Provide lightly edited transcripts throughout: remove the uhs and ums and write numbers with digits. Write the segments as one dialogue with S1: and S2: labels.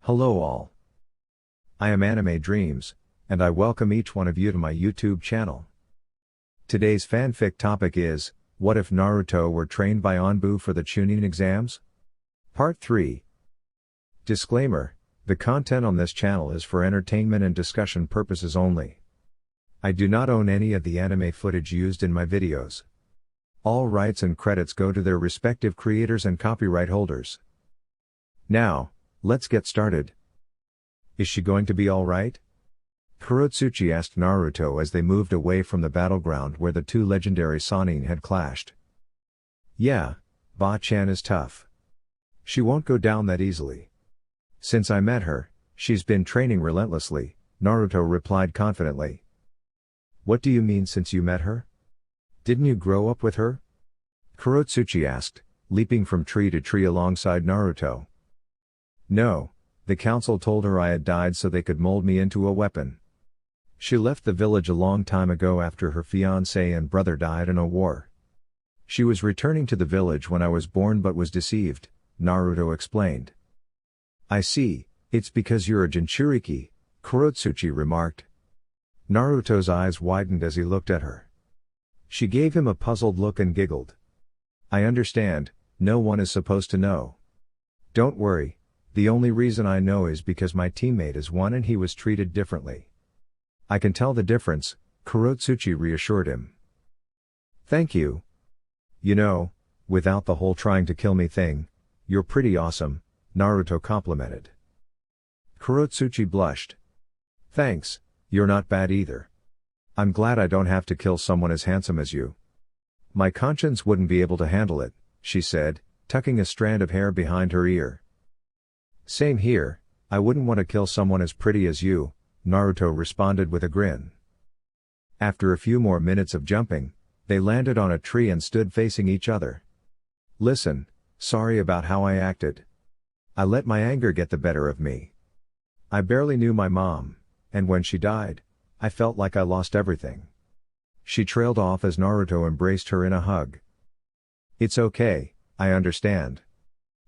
S1: Hello all. I am Anime Dreams, and I welcome each one of you to my YouTube channel. Today's fanfic topic is, what if Naruto were trained by ANBU for the Chunin exams? Part 3. Disclaimer, the content on this channel is for entertainment and discussion purposes only. I do not own any of the anime footage used in my videos. All rights and credits go to their respective creators and copyright holders. Now, let's get started. Is she going to be alright? Kurotsuchi asked Naruto as they moved away from the battleground where the two legendary Sannin had clashed. Yeah, Ba-chan is tough. She won't go down that easily. Since I met her, she's been training relentlessly, Naruto replied confidently. What do you mean since you met her? Didn't you grow up with her? Kurotsuchi asked, leaping from tree to tree alongside Naruto. No, the council told her I had died so they could mold me into a weapon. She left the village a long time ago after her fiancé and brother died in a war. She was returning to the village when I was born but was deceived, Naruto explained. I see, it's because you're a Jinchuriki, Kurotsuchi remarked. Naruto's eyes widened as he looked at her. She gave him a puzzled look and giggled. I understand, no one is supposed to know. Don't worry. The only reason I know is because my teammate is one and he was treated differently. I can tell the difference, Kurotsuchi reassured him. Thank you. You know, without the whole trying to kill me thing, you're pretty awesome, Naruto complimented. Kurotsuchi blushed. Thanks, you're not bad either. I'm glad I don't have to kill someone as handsome as you. My conscience wouldn't be able to handle it, she said, tucking a strand of hair behind her ear. Same here, I wouldn't want to kill someone as pretty as you, Naruto responded with a grin. After a few more minutes of jumping, they landed on a tree and stood facing each other. Listen, sorry about how I acted. I let my anger get the better of me. I barely knew my mom, and when she died, I felt like I lost everything. She trailed off as Naruto embraced her in a hug. It's okay, I understand.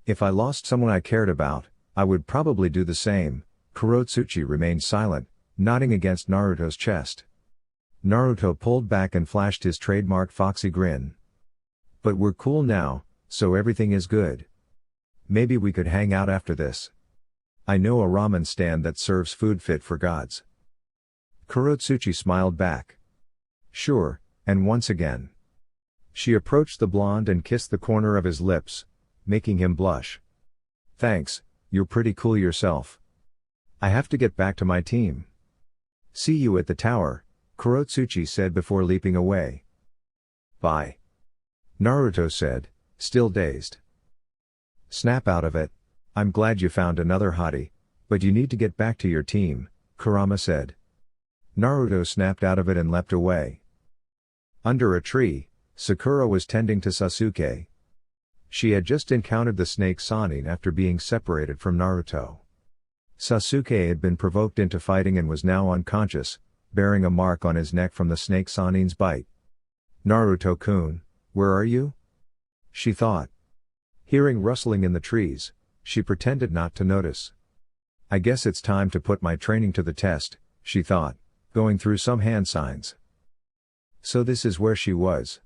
S1: If I lost someone I cared about, I would probably do the same, Kurotsuchi remained silent, nodding against Naruto's chest. Naruto pulled back and flashed his trademark foxy grin. But we're cool now, so everything is good. Maybe we could hang out after this. I know a ramen stand that serves food fit for gods. Kurotsuchi smiled back. Sure, and once again. She approached the blonde and kissed the corner of his lips, making him blush. Thanks. You're pretty cool yourself. I have to get back to my team. See you at the tower, Kurotsuchi said before leaping away. Bye. Naruto said, still dazed. Snap out of it. I'm glad you found another hottie, but you need to get back to your team, Kurama said. Naruto snapped out of it and leapt away. Under a tree, Sakura was tending to Sasuke. She had just encountered the snake Sannin after being separated from Naruto. Sasuke had been provoked into fighting and was now unconscious, bearing a mark on his neck from the snake Sannin's bite. Naruto-kun, where are you? She thought. Hearing rustling in the trees, she pretended not to notice. I guess it's time to put my training to the test, she thought, going through some hand signs. So this is where she was.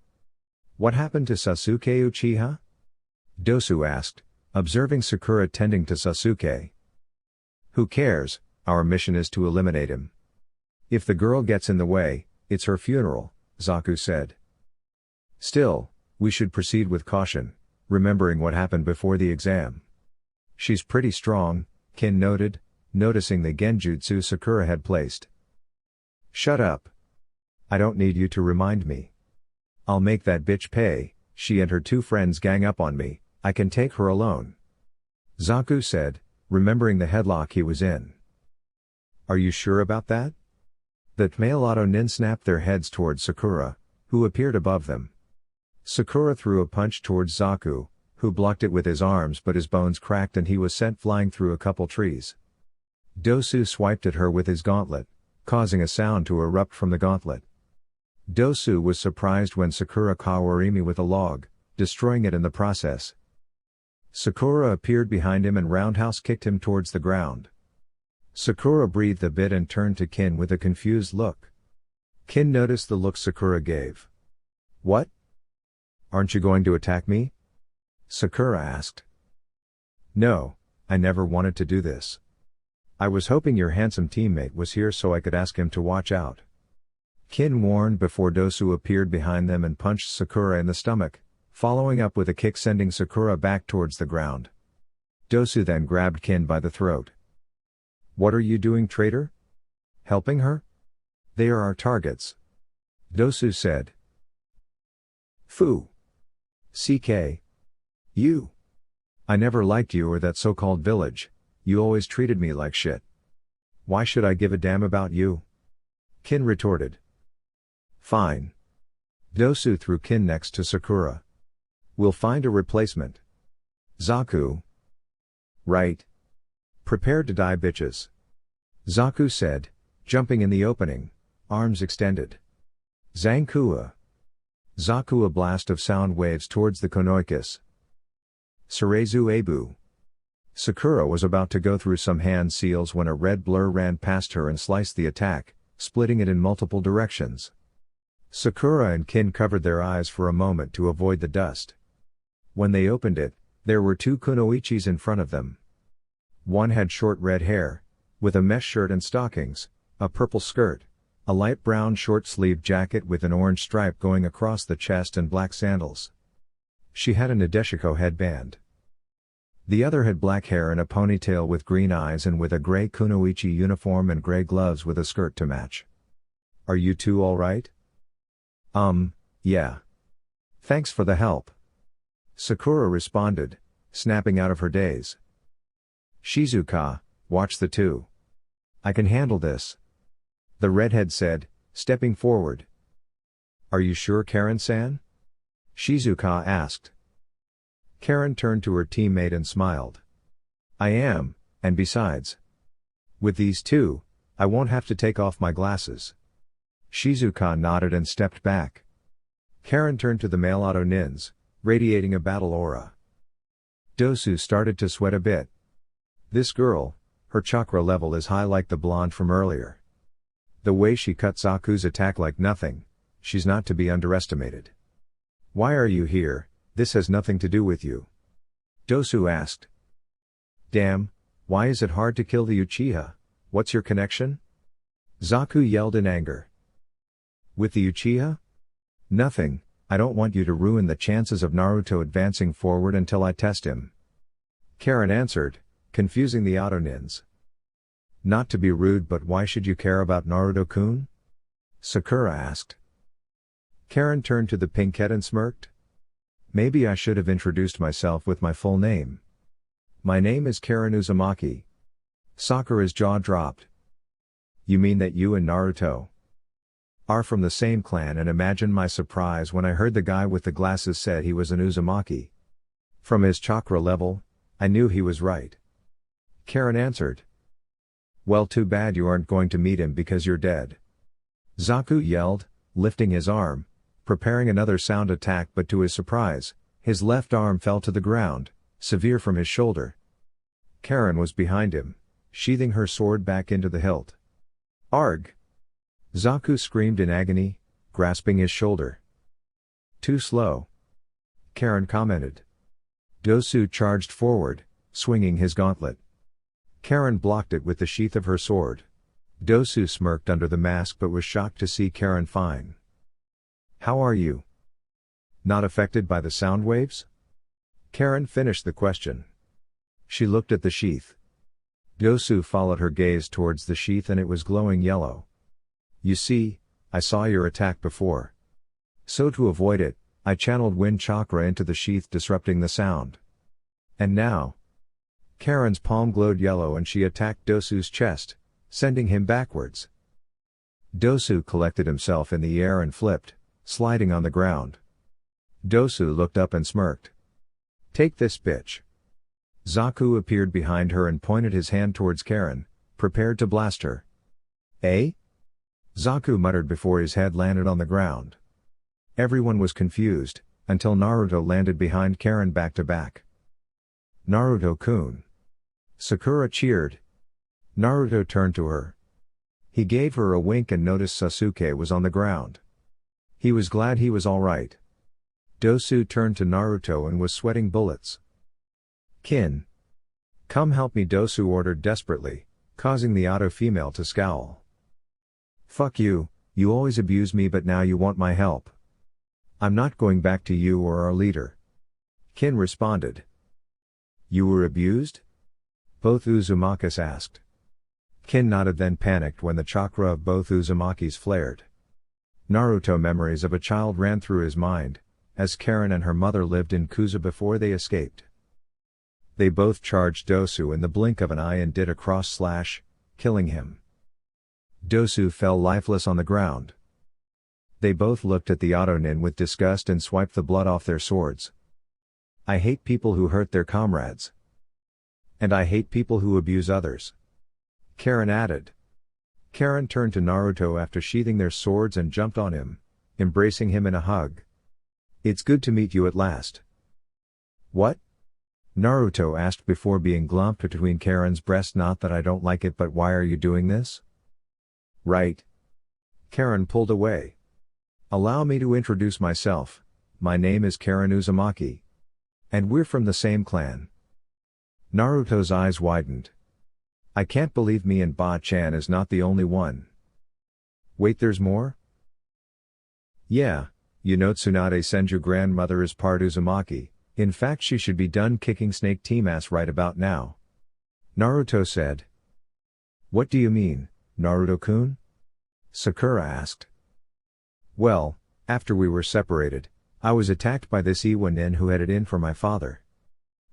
S1: What happened to Sasuke Uchiha? Dosu asked, observing Sakura tending to Sasuke. Who cares, our mission is to eliminate him. If the girl gets in the way, it's her funeral, Zaku said. Still, we should proceed with caution, remembering what happened before the exam. She's pretty strong, Kin noted, noticing the genjutsu Sakura had placed. Shut up. I don't need you to remind me. I'll make that bitch pay. She and her two friends gang up on me. I can take her alone. Zaku said, remembering the headlock he was in. Are you sure about that? The Tmeilato nin snapped their heads towards Sakura, who appeared above them. Sakura threw a punch towards Zaku, who blocked it with his arms but his bones cracked and he was sent flying through a couple trees. Dosu swiped at her with his gauntlet, causing a sound to erupt from the gauntlet. Dosu was surprised when Sakura caught Warimi with a log, destroying it in the process. Sakura appeared behind him and roundhouse kicked him towards the ground. Sakura breathed a bit and turned to Kin with a confused look. Kin noticed the look Sakura gave. "What? Aren't you going to attack me?" Sakura asked. "No, I never wanted to do this. I was hoping your handsome teammate was here so I could ask him to watch out." Kin warned before Dosu appeared behind them and punched Sakura in the stomach, following up with a kick sending Sakura back towards the ground. Dosu then grabbed Kin by the throat. "What are you doing, traitor? Helping her? They are our targets," Dosu said. "Fu. CK. You. I never liked you or that so-called village, you always treated me like shit. Why should I give a damn about you?" Kin retorted. "Fine." Dosu threw Kin next to Sakura. "We'll find a replacement. Zaku." "Right. Prepare to die, bitches," Zaku said, jumping in the opening, arms extended. Zankua. Zaku, a blast of sound waves towards the Konoikis. Surezu Abu. Sakura was about to go through some hand seals when a red blur ran past her and sliced the attack, splitting it in multiple directions. Sakura and Kin covered their eyes for a moment to avoid the dust. When they opened it, there were two kunoichis in front of them. One had short red hair, with a mesh shirt and stockings, a purple skirt, a light brown short-sleeved jacket with an orange stripe going across the chest and black sandals. She had a Nadeshiko headband. The other had black hair and a ponytail with green eyes and with a gray kunoichi uniform and gray gloves with a skirt to match. "Are you two all right?" Yeah. Thanks for the help," Sakura responded, snapping out of her daze. "Shizuka, watch the two. I can handle this," the redhead said, stepping forward. "Are you sure, Karen-san?" Shizuka asked. Karen turned to her teammate and smiled. "I am, and besides, with these two, I won't have to take off my glasses." Shizuka nodded and stepped back. Karen turned to the male auto nins, radiating a battle aura. Dosu started to sweat a bit. This girl, her chakra level is high like the blonde from earlier. The way she cut Zaku's attack like nothing, she's not to be underestimated. "Why are you here? This has nothing to do with you," Dosu asked. "Damn, why is it hard to kill the Uchiha? What's your connection?" Zaku yelled in anger. "With the Uchiha? Nothing, I don't want you to ruin the chances of Naruto advancing forward until I test him," Karen answered, confusing the auto-nins. "Not to be rude, but why should you care about Naruto-kun?" Sakura asked. Karen turned to the pinkette and smirked. "Maybe I should have introduced myself with my full name. My name is Karen Uzumaki." Sakura's jaw dropped. "You mean that you and Naruto are from the same clan?" And imagine my surprise when I heard the guy with the glasses said he was an Uzumaki. From his chakra level, I knew he was right. Karen answered. "Well, too bad you aren't going to meet him because you're dead," Zaku yelled, lifting his arm, preparing another sound attack, but to his surprise, his left arm fell to the ground, severe from his shoulder. Karen was behind him, sheathing her sword back into the hilt. "Arg!" Zaku screamed in agony, grasping his shoulder. "Too slow," Karen commented. Dosu charged forward, swinging his gauntlet. Karen blocked it with the sheath of her sword. Dosu smirked under the mask but was shocked to see Karen fine. "How are you? Not affected by the sound waves?" Karen finished the question. She looked at the sheath. Dosu followed her gaze towards the sheath and it was glowing yellow. "You see, I saw your attack before. So to avoid it, I channeled wind chakra into the sheath, disrupting the sound. And now..." Karen's palm glowed yellow and she attacked Dosu's chest, sending him backwards. Dosu collected himself in the air and flipped, sliding on the ground. Dosu looked up and smirked. "Take this, bitch." Zaku appeared behind her and pointed his hand towards Karen, prepared to blast her. "Eh?" Zaku muttered before his head landed on the ground. Everyone was confused, until Naruto landed behind Karen back to back. Naruto-kun. Sakura cheered. Naruto turned to her. He gave her a wink and noticed Sasuke was on the ground. He was glad he was alright. Dosu turned to Naruto and was sweating bullets. "Kin. Come help me," Dosu ordered desperately, causing the Oto female to scowl. "Fuck you, you always abuse me but now you want my help. I'm not going back to you or our leader." Kin responded. "You were abused?" both Uzumakis asked. Kin nodded, then panicked when the chakra of both Uzumakis flared. Naruto memories of a child ran through his mind, as Karen and her mother lived in Kusa before they escaped. They both charged Dosu in the blink of an eye and did a cross slash, killing him. Dosu fell lifeless on the ground. They both looked at the Otonin with disgust and swiped the blood off their swords. "I hate people who hurt their comrades. And I hate people who abuse others," Karen added. Karen turned to Naruto after sheathing their swords and jumped on him, embracing him in a hug. "It's good to meet you at last." "What?" Naruto asked before being glumped between Karen's breasts. "Not that I don't like it, but why are you doing this?" "Right." Karen pulled away. "Allow me to introduce myself. My name is Karen Uzumaki. And we're from the same clan." Naruto's eyes widened. "I can't believe me and Ba-chan is not the only one. Wait, there's more?" "Yeah, you know Tsunade Senju grandmother is part Uzumaki. In fact she should be done kicking Snake Team ass right about now," Naruto said. "What do you mean, Naruto-kun?" Sakura asked. "Well, after we were separated, I was attacked by this Iwa-nin who headed in for my father.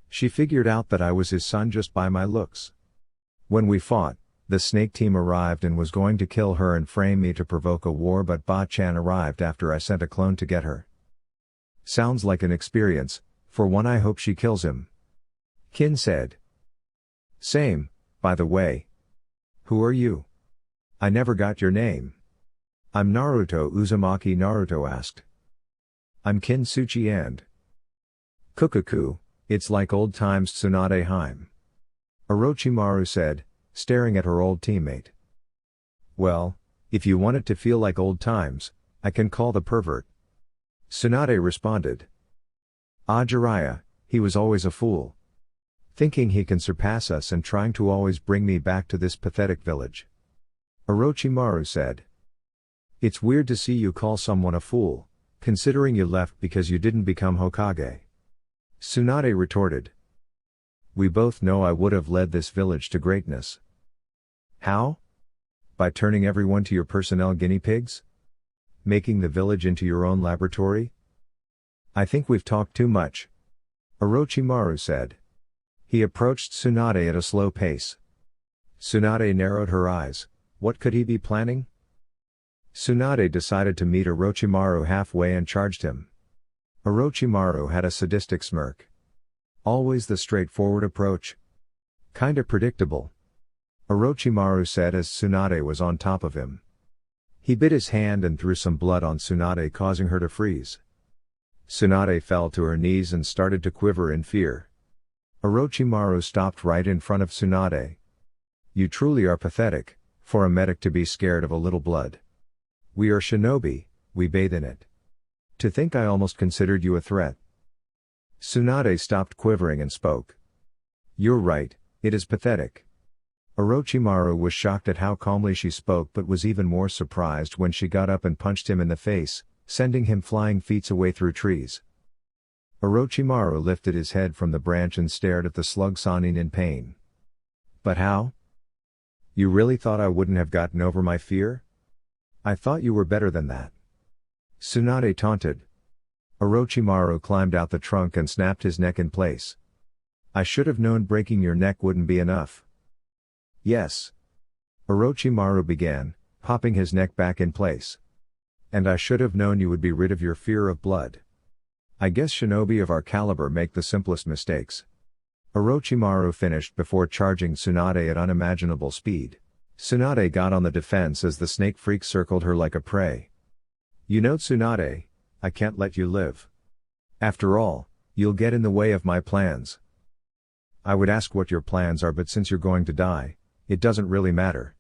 S1: She figured out that I was his son just by my looks. When we fought, the Snake Team arrived and was going to kill her and frame me to provoke a war, but Ba-chan arrived after I sent a clone to get her. Sounds like an experience. For one, I hope she kills him," Kin said. "Same, by the way. Who are you? I never got your name." "I'm Naruto Uzumaki," Naruto asked. "I'm Kin Tsuchi and Kukaku, it's like old times Tsunade Heim," Orochimaru said, staring at her old teammate. "Well, if you want it to feel like old times, I can call the pervert," Tsunade responded. "Ah, Jiraiya, he was always a fool. Thinking he can surpass us and trying to always bring me back to this pathetic village," Orochimaru said. "It's weird to see you call someone a fool, considering you left because you didn't become Hokage," Tsunade retorted. "We both know I would have led this village to greatness." "How? By turning everyone to your personnel guinea pigs? Making the village into your own laboratory?" "I think we've talked too much," Orochimaru said. He approached Tsunade at a slow pace. Tsunade narrowed her eyes. What could he be planning? Tsunade decided to meet Orochimaru halfway and charged him. Orochimaru had a sadistic smirk. Always the straightforward approach. Kinda predictable, Orochimaru said as Tsunade was on top of him. He bit his hand and threw some blood on Tsunade, causing her to freeze. Tsunade fell to her knees and started to quiver in fear. Orochimaru stopped right in front of Tsunade. "You truly are pathetic, for a medic to be scared of a little blood. We are shinobi, we bathe in it. To think I almost considered you a threat." Tsunade stopped quivering and spoke. "You're right, it is pathetic." Orochimaru was shocked at how calmly she spoke, but was even more surprised when she got up and punched him in the face, sending him flying feet away through trees. Orochimaru lifted his head from the branch and stared at the slug Sanin in pain. "But how? You really thought I wouldn't have gotten over my fear? I thought you were better than that," Tsunade taunted. Orochimaru climbed out the trunk and snapped his neck in place. "I should have known breaking your neck wouldn't be enough." "Yes," Orochimaru began, popping his neck back in place. "And I should have known you would be rid of your fear of blood. I guess shinobi of our caliber make the simplest mistakes." Orochimaru finished before charging Tsunade at unimaginable speed. Tsunade got on the defense as the snake freak circled her like a prey. "You know, Tsunade, I can't let you live. After all, you'll get in the way of my plans." I would ask what your plans are, but since you're going to die, it doesn't really matter.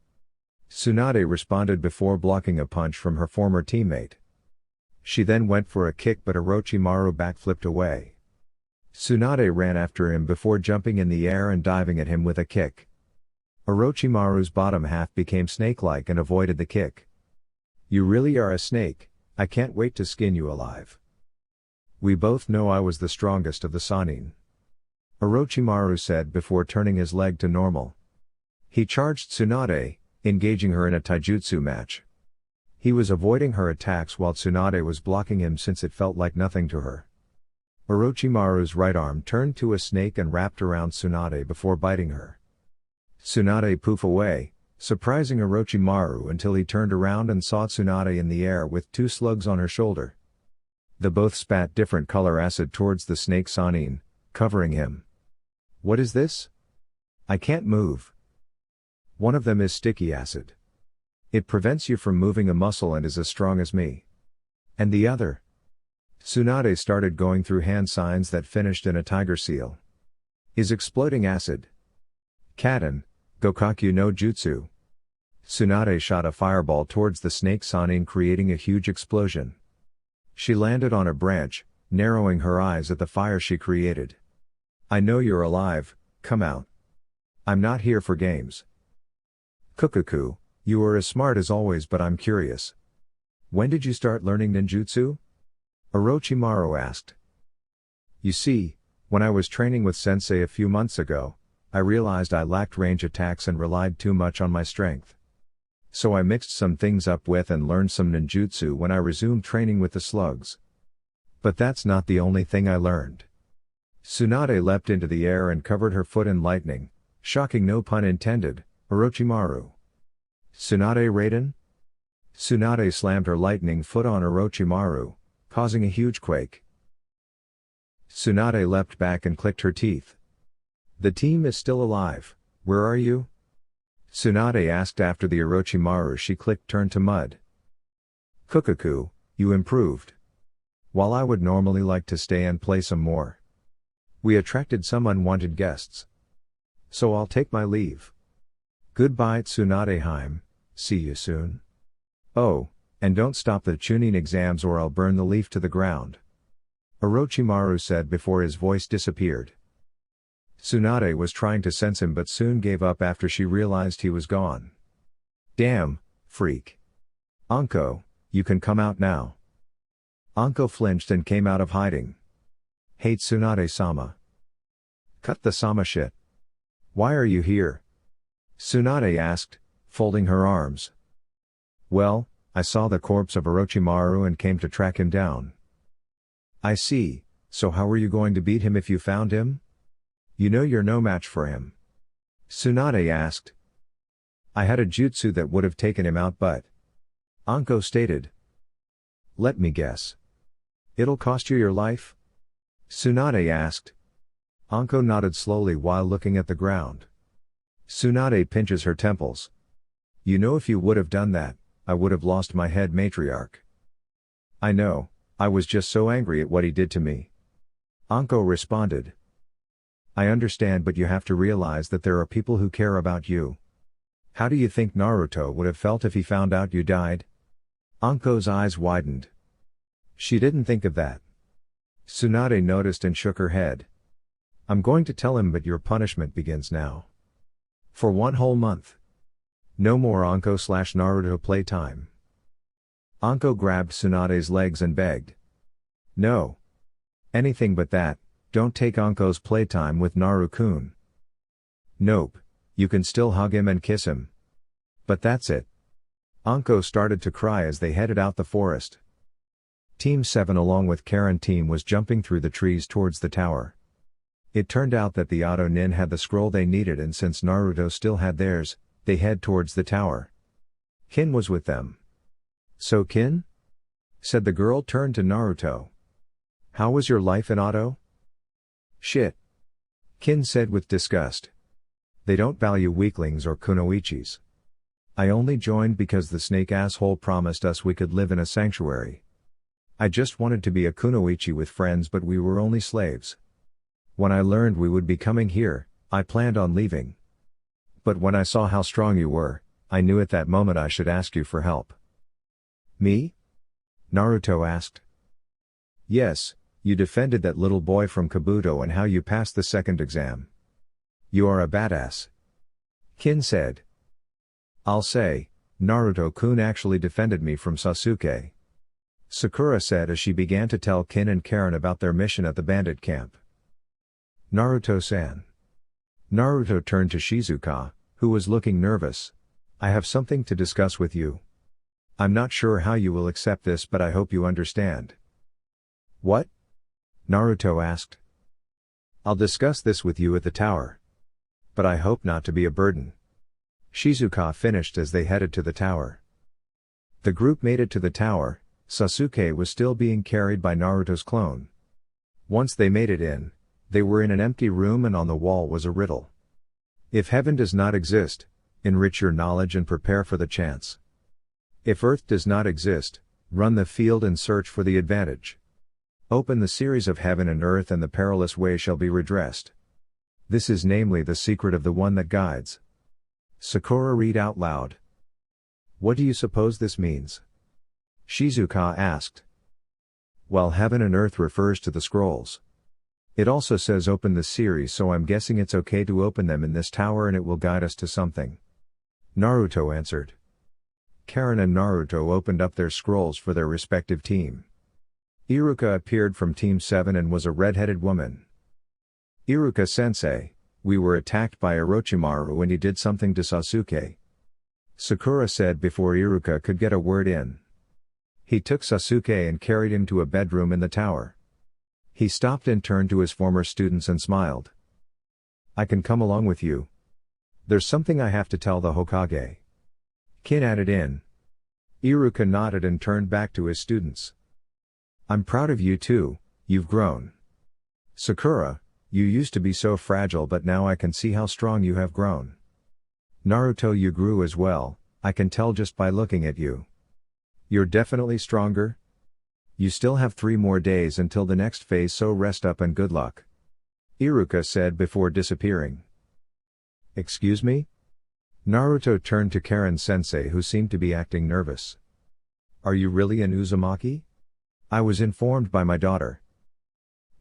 S1: Tsunade responded before blocking a punch from her former teammate. She then went for a kick, but Orochimaru backflipped away. Tsunade ran after him before jumping in the air and diving at him with a kick. Orochimaru's bottom half became snake-like and avoided the kick. You really are a snake, I can't wait to skin you alive. We both know I was the strongest of the Sannin, Orochimaru said before turning his leg to normal. He charged Tsunade, engaging her in a taijutsu match. He was avoiding her attacks while Tsunade was blocking him since it felt like nothing to her. Orochimaru's right arm turned to a snake and wrapped around Tsunade before biting her. Tsunade poof away, surprising Orochimaru until he turned around and saw Tsunade in the air with two slugs on her shoulder. The both spat different color acid towards the snake Sannin, covering him. What is this? I can't move. One of them is sticky acid. It prevents you from moving a muscle and is as strong as me. And the other? Tsunade started going through hand signs that finished in a tiger seal. Is exploding acid. Katen, Gokakyu no Jutsu. Tsunade shot a fireball towards the snake Sannin, creating a huge explosion. She landed on a branch, narrowing her eyes at the fire she created. I know you're alive, come out. I'm not here for games. Kukaku, you are as smart as always, but I'm curious. When did you start learning ninjutsu? Orochimaru asked. You see, when I was training with sensei a few months ago, I realized I lacked range attacks and relied too much on my strength. So I mixed some things up with and learned some ninjutsu when I resumed training with the slugs. But that's not the only thing I learned. Tsunade leapt into the air and covered her foot in lightning, shocking no pun intended, Orochimaru. Tsunade Raiden? Tsunade slammed her lightning foot on Orochimaru, causing a huge quake. Tsunade leapt back and clicked her teeth. The team is still alive, where are you? Tsunade asked after the Orochimaru she clicked turned to mud. Kukaku, you improved. While I would normally like to stay and play some more, we attracted some unwanted guests. So I'll take my leave. Goodbye Tsunade-heim, see you soon. Oh, and don't stop the Chunin exams or I'll burn the leaf to the ground. Orochimaru said before his voice disappeared. Tsunade was trying to sense him but soon gave up after she realized he was gone. Damn, freak. Anko, you can come out now. Anko flinched and came out of hiding. Hey Tsunade-sama. Cut the sama shit. Why are you here? Tsunade asked, folding her arms. Well, I saw the corpse of Orochimaru and came to track him down. I see, so how were you going to beat him if you found him? You know you're no match for him. Tsunade asked. I had a jutsu that would have taken him out but... Anko stated. Let me guess. It'll cost you your life? Tsunade asked. Anko nodded slowly while looking at the ground. Tsunade pinches her temples. You know if you would have done that, I would have lost my head matriarch. I know, I was just so angry at what he did to me. Anko responded. I understand, but you have to realize that there are people who care about you. How do you think Naruto would have felt if he found out you died? Anko's eyes widened. She didn't think of that. Tsunade noticed and shook her head. I'm going to tell him, but your punishment begins now. For 1 whole month. No more Anko/Naruto playtime. Anko grabbed Tsunade's legs and begged. No. Anything but that, don't take Anko's playtime with Naru-kun. Nope, you can still hug him and kiss him. But that's it. Anko started to cry as they headed out the forest. Team 7 along with Karen team was jumping through the trees towards the tower. It turned out that the Auto Nin had the scroll they needed, and since Naruto still had theirs, they head towards the tower. Kin was with them. So Kin? Said the girl turned to Naruto. How was your life in Auto? Shit. Kin said with disgust. They don't value weaklings or kunoichis. I only joined because the snake asshole promised us we could live in a sanctuary. I just wanted to be a kunoichi with friends, but we were only slaves. When I learned we would be coming here, I planned on leaving. But when I saw how strong you were, I knew at that moment I should ask you for help." "Me?" Naruto asked. "Yes, you defended that little boy from Kabuto and how you passed the second exam. You are a badass," Kin said. "I'll say, Naruto-kun actually defended me from Sasuke," Sakura said as she began to tell Kin and Karen about their mission at the bandit camp. "Naruto-san." Naruto turned to Shizuka, who was looking nervous. "I have something to discuss with you. I'm not sure how you will accept this, but I hope you understand." "What?" Naruto asked. "I'll discuss this with you at the tower. But I hope not to be a burden," Shizuka finished as they headed to the tower. The group made it to the tower. Sasuke was still being carried by Naruto's clone. Once they made it in, they were in an empty room and on the wall was a riddle. "If heaven does not exist, enrich your knowledge and prepare for the chance. If earth does not exist, run the field and search for the advantage. Open the series of heaven and earth and the perilous way shall be redressed. This is namely the secret of the one that guides." Sakura read out loud. "What do you suppose this means?" Shizuka asked. "Well, heaven and earth refers to the scrolls. It also says open the series, so I'm guessing it's okay to open them in this tower and it will guide us to something," Naruto answered. Karen and Naruto opened up their scrolls for their respective team. Iruka appeared from Team 7 and was a red-headed woman. "Iruka-sensei, we were attacked by Orochimaru and he did something to Sasuke," Sakura said before Iruka could get a word in. "He took Sasuke and carried him to a bedroom in the tower." He stopped and turned to his former students and smiled. "I can come along with you. There's something I have to tell the Hokage." Kin added in. Iruka nodded and turned back to his students. "I'm proud of you too, you've grown. Sakura, you used to be so fragile but now I can see how strong you have grown. Naruto, you grew as well, I can tell just by looking at you. You're definitely stronger. You still have 3 more days until the next phase, so rest up and good luck," Iruka said before disappearing. "Excuse me?" Naruto turned to Karen-sensei, who seemed to be acting nervous. "Are you really an Uzumaki? I was informed by my daughter."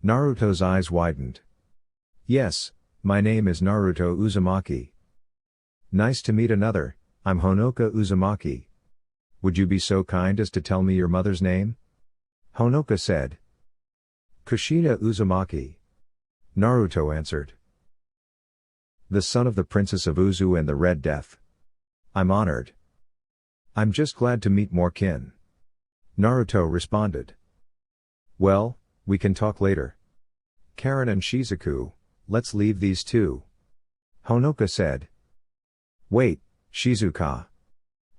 S1: Naruto's eyes widened. "Yes, my name is Naruto Uzumaki." "Nice to meet another, I'm Honoka Uzumaki. Would you be so kind as to tell me your mother's name?" Honoka said. "Kushina Uzumaki," Naruto answered. "The son of the Princess of Uzu and the Red Death. I'm honored." "I'm just glad to meet more kin," Naruto responded. "Well, we can talk later. Karen and Shizuku, let's leave these two," Honoka said. "Wait, Shizuka.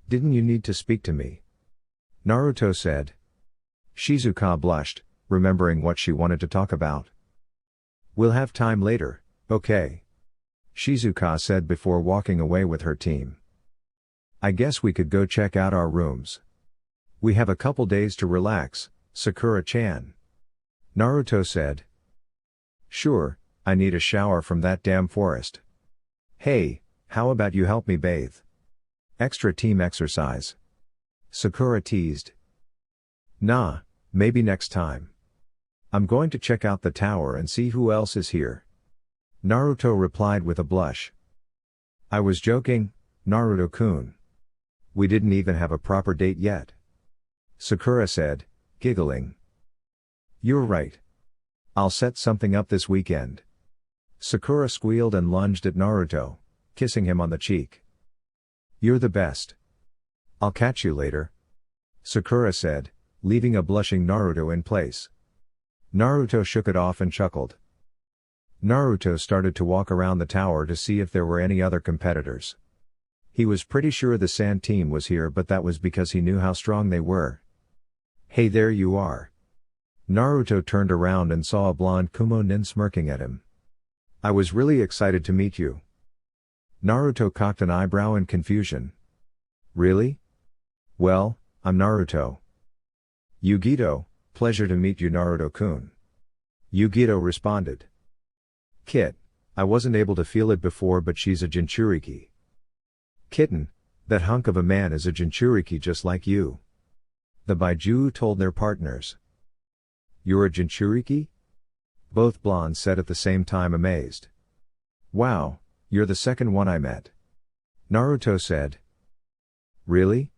S1: Didn't you need to speak to me?" Naruto said. Shizuka blushed, remembering what she wanted to talk about. "We'll have time later, okay?" Shizuka said before walking away with her team. "I guess we could go check out our rooms. We have a couple days to relax, Sakura-chan," Naruto said. "Sure, I need a shower from that damn forest. Hey, how about you help me bathe? Extra team exercise," Sakura teased. "Nah, maybe next time. I'm going to check out the tower and see who else is here," Naruto replied with a blush. "I was joking, Naruto-kun. We didn't even have a proper date yet," Sakura said, giggling. "You're right. I'll set something up this weekend." Sakura squealed and lunged at Naruto, kissing him on the cheek. "You're the best. I'll catch you later," Sakura said, leaving a blushing Naruto in place. Naruto shook it off and chuckled. Naruto started to walk around the tower to see if there were any other competitors. He was pretty sure the Sand team was here, but that was because he knew how strong they were. "Hey, there you are." Naruto turned around and saw a blonde Kumo nin smirking at him. "I was really excited to meet you." Naruto cocked an eyebrow in confusion. "Really? Well, I'm Naruto." "Yugito, pleasure to meet you, Naruto-kun," Yugito responded. "Kit, I wasn't able to feel it before, but she's a Jinchuriki. Kitten, that hunk of a man is a Jinchuriki just like you. The Baiju told their partners. You're a Jinchuriki? Both blondes said at the same time, amazed. Wow, you're the second one I met. Naruto said. Really?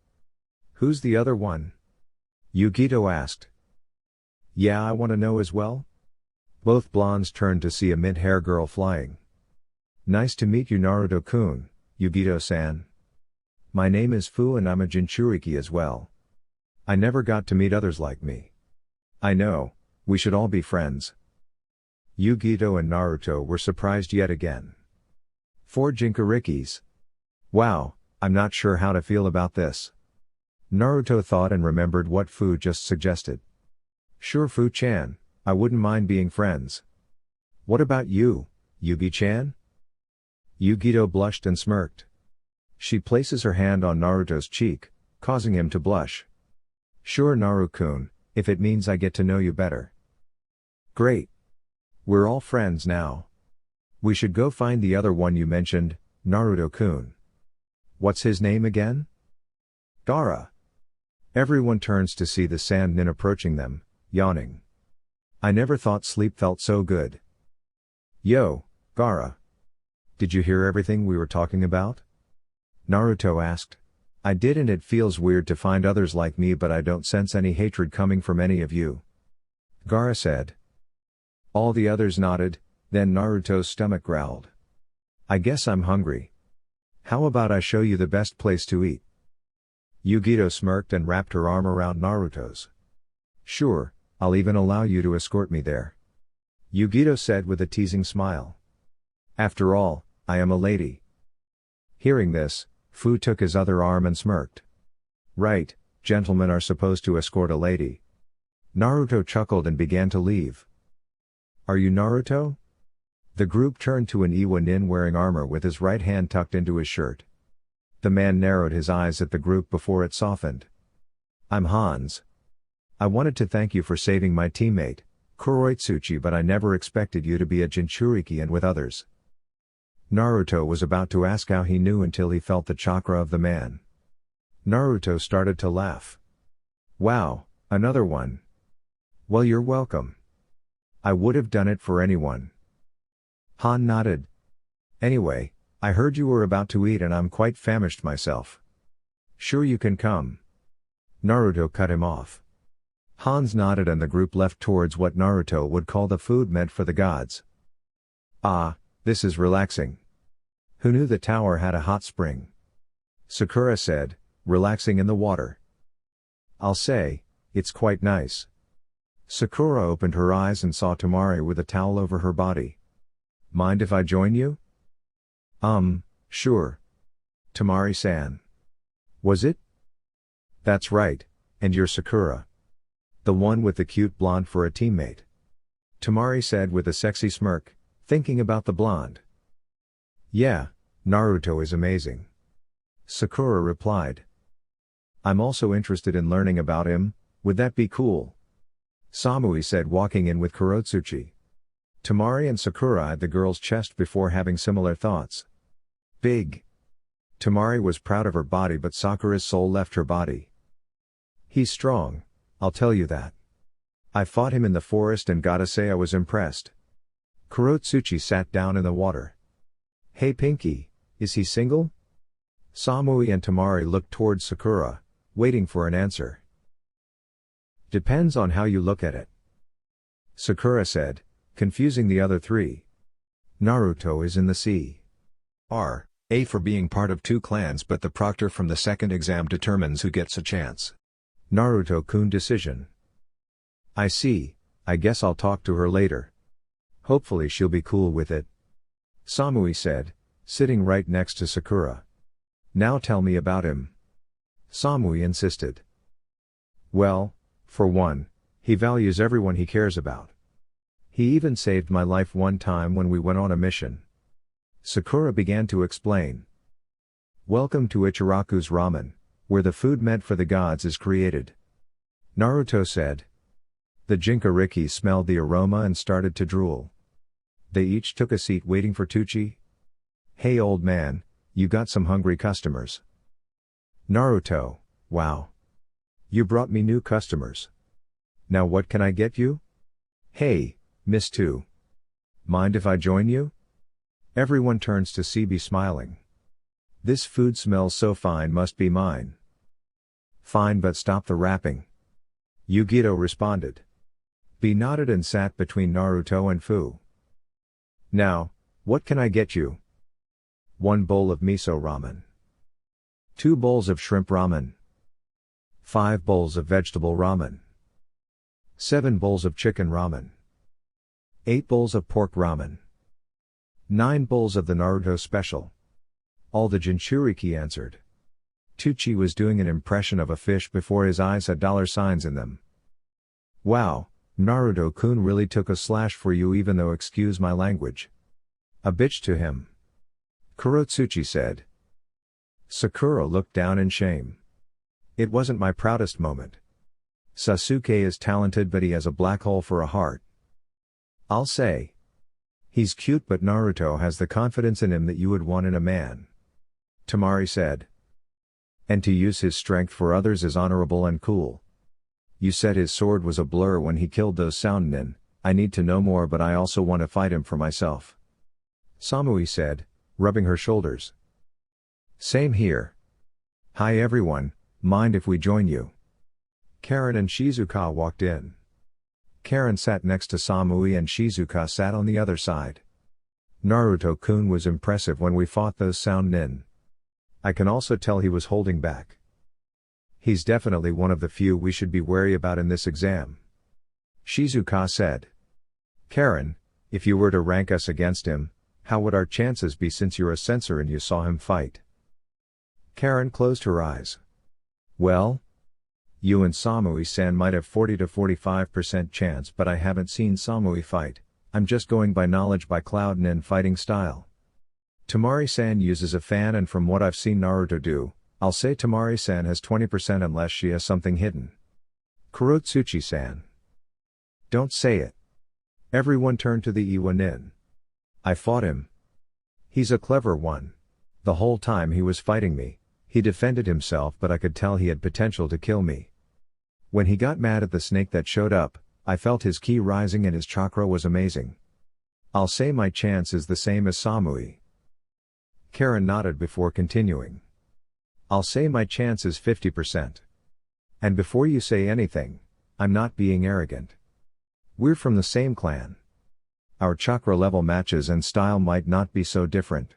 S1: Who's the other one? Yugito asked. Yeah, I want to know as well. Both blondes turned to see a mint-hair girl flying. Nice to meet you, Naruto-kun, Yugito-san. My name is Fu and I'm a Jinchuriki as well. I never got to meet others like me. I know, we should all be friends. Yugito and Naruto were surprised yet again. 4 Jinchurikis. Wow, I'm not sure how to feel about this. Naruto thought and remembered what Fu just suggested. Sure, Fu-chan, I wouldn't mind being friends. What about you, Yugi-chan? Yugito blushed and smirked. She places her hand on Naruto's cheek, causing him to blush. Sure, Naru-kun, if it means I get to know you better. Great. We're all friends now. We should go find the other one you mentioned, Naruto-kun. What's his name again? Gaara. Everyone turns to see the Sand Nin approaching them, yawning. I never thought sleep felt so good. Yo, Gaara. Did you hear everything we were talking about? Naruto asked. I did, and it feels weird to find others like me, but I don't sense any hatred coming from any of you. Gaara said. All the others nodded, then Naruto's stomach growled. I guess I'm hungry. How about I show you the best place to eat? Yugito smirked and wrapped her arm around Naruto's. Sure, I'll even allow you to escort me there. Yugito said with a teasing smile. After all, I am a lady. Hearing this, Fu took his other arm and smirked. Right, gentlemen are supposed to escort a lady. Naruto chuckled and began to leave. Are you Naruto? The group turned to an Iwa nin wearing armor with his right hand tucked into his shirt. The man narrowed his eyes at the group before it softened. I'm Hans. I wanted to thank you for saving my teammate, Kuroitsuchi, but I never expected you to be a Jinchuriki and with others. Naruto was about to ask how he knew until he felt the chakra of the man. Naruto started to laugh. Wow, another one. Well, you're welcome. I would have done it for anyone. Han nodded. Anyway, I heard you were about to eat and I'm quite famished myself. Sure, you can come. Naruto cut him off. Hans nodded and the group left towards what Naruto would call the food meant for the gods. Ah, this is relaxing. Who knew the tower had a hot spring? Sakura said, relaxing in the water. I'll say, it's quite nice. Sakura opened her eyes and saw Tamari with a towel over her body. Mind if I join you? Sure. Tamari-san. Was it? That's right, and you're Sakura. The one with the cute blonde for a teammate. Tamari said with a sexy smirk, thinking about the blonde. Yeah, Naruto is amazing. Sakura replied. I'm also interested in learning about him, would that be cool? Samui said, walking in with Kuroitsuchi. Tamari and Sakura eyed the girl's chest before having similar thoughts. Big. Tamari was proud of her body, but Sakura's soul left her body. He's strong, I'll tell you that. I fought him in the forest and gotta say I was impressed. Kuroitsuchi sat down in the water. Hey Pinky, is he single? Samui and Tamari looked towards Sakura, waiting for an answer. Depends on how you look at it. Sakura said, confusing the other three. Naruto is in the sea. A for being part of 2 clans, but the proctor from the second exam determines who gets a chance. Naruto-kun decision. I see, I guess I'll talk to her later. Hopefully she'll be cool with it. Samui said, sitting right next to Sakura. Now tell me about him. Samui insisted. Well, for one, he values everyone he cares about. He even saved my life one time when we went on a mission. Sakura began to explain. Welcome to Ichiraku's ramen, where the food meant for the gods is created. Naruto said. The Jinchuriki smelled the aroma and started to drool. They each took a seat waiting for Tucci. Hey old man, you got some hungry customers. Naruto, wow. You brought me new customers. Now what can I get you? Hey, Miss Two. Mind if I join you? Everyone turns to CB smiling. This food smells so fine, must be mine. Fine, but stop the rapping. Yugito responded. B nodded and sat between Naruto and Fu. Now, what can I get you? 1 bowl of miso ramen. 2 bowls of shrimp ramen. 5 bowls of vegetable ramen. 7 bowls of chicken ramen. 8 bowls of pork ramen. 9 bowls of the Naruto special. All the Jinchuriki answered. Tucci was doing an impression of a fish before his eyes had dollar signs in them. Wow, Naruto-kun really took a slash for you, even though, excuse my language. A bitch to him. Kurotsuchi said. Sakura looked down in shame. It wasn't my proudest moment. Sasuke is talented, but he has a black hole for a heart. I'll say. He's cute, but Naruto has the confidence in him that you would want in a man. Tamari said. And to use his strength for others is honorable and cool. You said his sword was a blur when he killed those sound nin. I need to know more, but I also want to fight him for myself. Samui said, rubbing her shoulders. Same here. Hi everyone, mind if we join you? Karen and Shizuka walked in. Karen sat next to Samui and Shizuka sat on the other side. Naruto-kun was impressive when we fought those sound nin. I can also tell he was holding back. He's definitely one of the few we should be wary about in this exam. Shizuka said. Karen, if you were to rank us against him, how would our chances be, since you're a censor and you saw him fight? Karen closed her eyes. Well? You and Samui-san might have 40 to 45% chance, but I haven't seen Samui fight. I'm just going by knowledge by Cloud Nin fighting style. Tamari-san uses a fan, and from what I've seen Naruto do, I'll say Tamari-san has 20% unless she has something hidden. Kurotsuchi-san. Don't say it. Everyone turned to the Iwa Nin. I fought him. He's a clever one. The whole time he was fighting me, he defended himself, but I could tell he had potential to kill me. When he got mad at the snake that showed up, I felt his ki rising and his chakra was amazing. I'll say my chance is the same as Samui. Karen nodded before continuing. I'll say my chance is 50%. And before you say anything, I'm not being arrogant. We're from the same clan. Our chakra level matches and style might not be so different.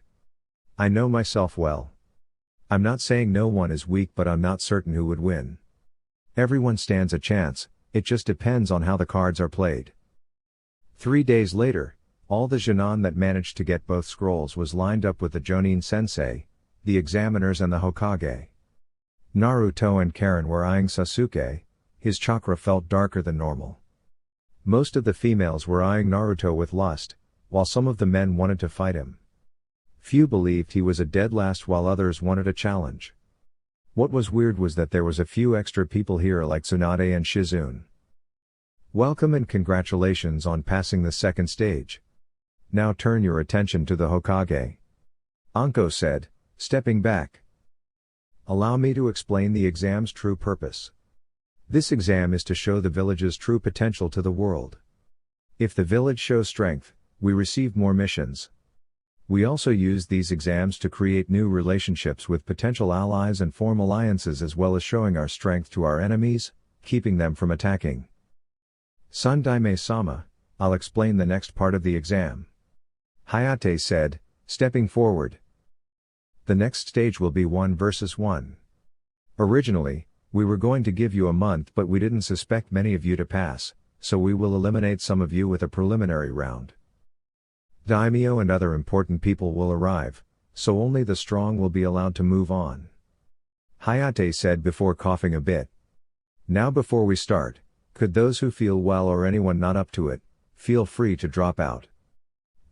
S1: I know myself well. I'm not saying no one is weak, but I'm not certain who would win. Everyone stands a chance, it just depends on how the cards are played. 3 days later, all the Junon that managed to get both scrolls was lined up with the Jonin sensei, the examiners and the Hokage. Naruto and Karen were eyeing Sasuke. His chakra felt darker than normal. Most of the females were eyeing Naruto with lust, while some of the men wanted to fight him. Few believed he was a dead last, while others wanted a challenge. What was weird was that there was a few extra people here like Tsunade and Shizune. Welcome and congratulations on passing the second stage. Now turn your attention to the Hokage. Anko said, stepping back. Allow me to explain the exam's true purpose. This exam is to show the village's true potential to the world. If the village shows strength, we receive more missions. We also use these exams to create new relationships with potential allies and form alliances, as well as showing our strength to our enemies, keeping them from attacking. Sandaime-sama, I'll explain the next part of the exam. Hayate said, stepping forward. The next stage will be 1 versus 1. Originally, we were going to give you a month, but we didn't suspect many of you to pass, so we will eliminate some of you with a preliminary round. Daimyo and other important people will arrive, so only the strong will be allowed to move on. Hayate said before coughing a bit. Now before we start, could those who feel well or anyone not up to it, feel free to drop out.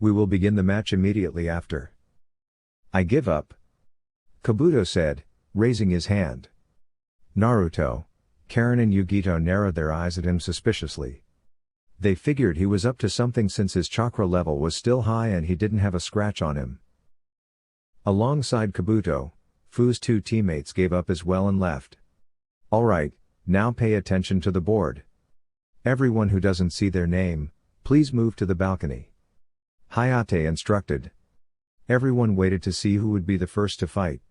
S1: We will begin the match immediately after. I give up. Kabuto said, raising his hand. Naruto, Karen and Yugito narrowed their eyes at him suspiciously. They figured he was up to something since his chakra level was still high and he didn't have a scratch on him. Alongside Kabuto, Fu's two teammates gave up as well and left. Alright, now pay attention to the board. Everyone who doesn't see their name, please move to the balcony. Hayate instructed. Everyone waited to see who would be the first to fight.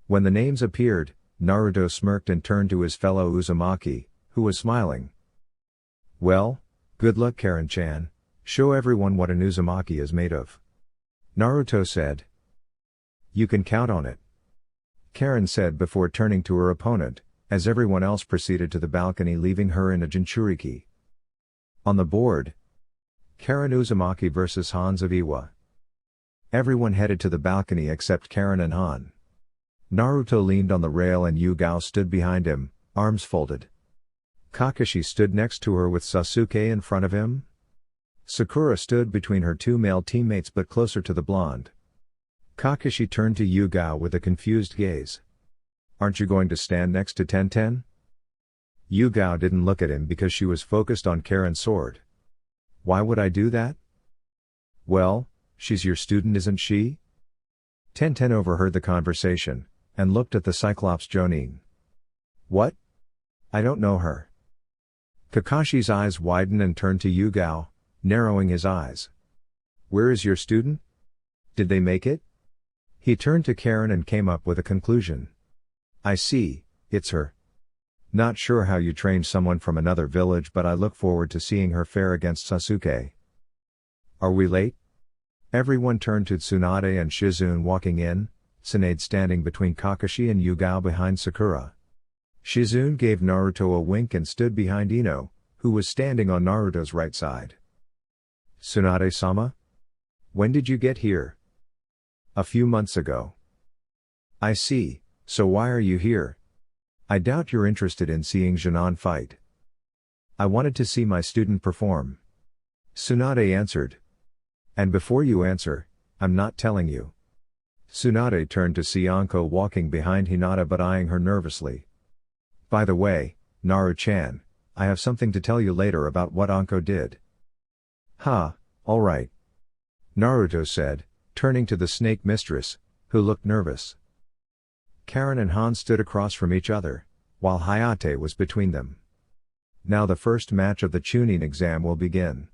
S1: When the names appeared, Naruto smirked and turned to his fellow Uzumaki, who was smiling. Well, good luck Karen-chan, show everyone what an Uzumaki is made of. Naruto said. You can count on it. Karen said before turning to her opponent, as everyone else proceeded to the balcony leaving her in a Jinchuriki. On the board, Karen Uzumaki vs Hans of Iwa. Everyone headed to the balcony except Karen and Han. Naruto leaned on the rail and Yugao stood behind him, arms folded. Kakashi stood next to her with Sasuke in front of him. Sakura stood between her two male teammates but closer to the blonde. Kakashi turned to Yugao with a confused gaze. Aren't you going to stand next to Tenten? Yugao didn't look at him because she was focused on Karen's sword. Why would I do that? Well, she's your student, isn't she? Tenten overheard the conversation, and looked at the Cyclops Jonin. What? I don't know her. Kakashi's eyes widened and turned to Yugao, narrowing his eyes. Where is your student? Did they make it? He turned to Karen and came up with a conclusion. I see, it's her. Not sure how you trained someone from another village, but I look forward to seeing her fare against Sasuke. Are we late? Everyone turned to Tsunade and Shizune walking in, Tsunade standing between Kakashi and Yugao behind Sakura. Shizune gave Naruto a wink and stood behind Ino, who was standing on Naruto's right side. Tsunade-sama? When did you get here? A few months ago. I see, so why are you here? I doubt you're interested in seeing Jinan fight. I wanted to see my student perform. Tsunade answered. And before you answer, I'm not telling you. Tsunade turned to see Anko walking behind Hinata but eyeing her nervously. By the way, Naru-chan, I have something to tell you later about what Anko did. Alright. Naruto said, turning to the snake mistress, who looked nervous. Karen and Han stood across from each other, while Hayate was between them. Now the first match of the Chunin exam will begin.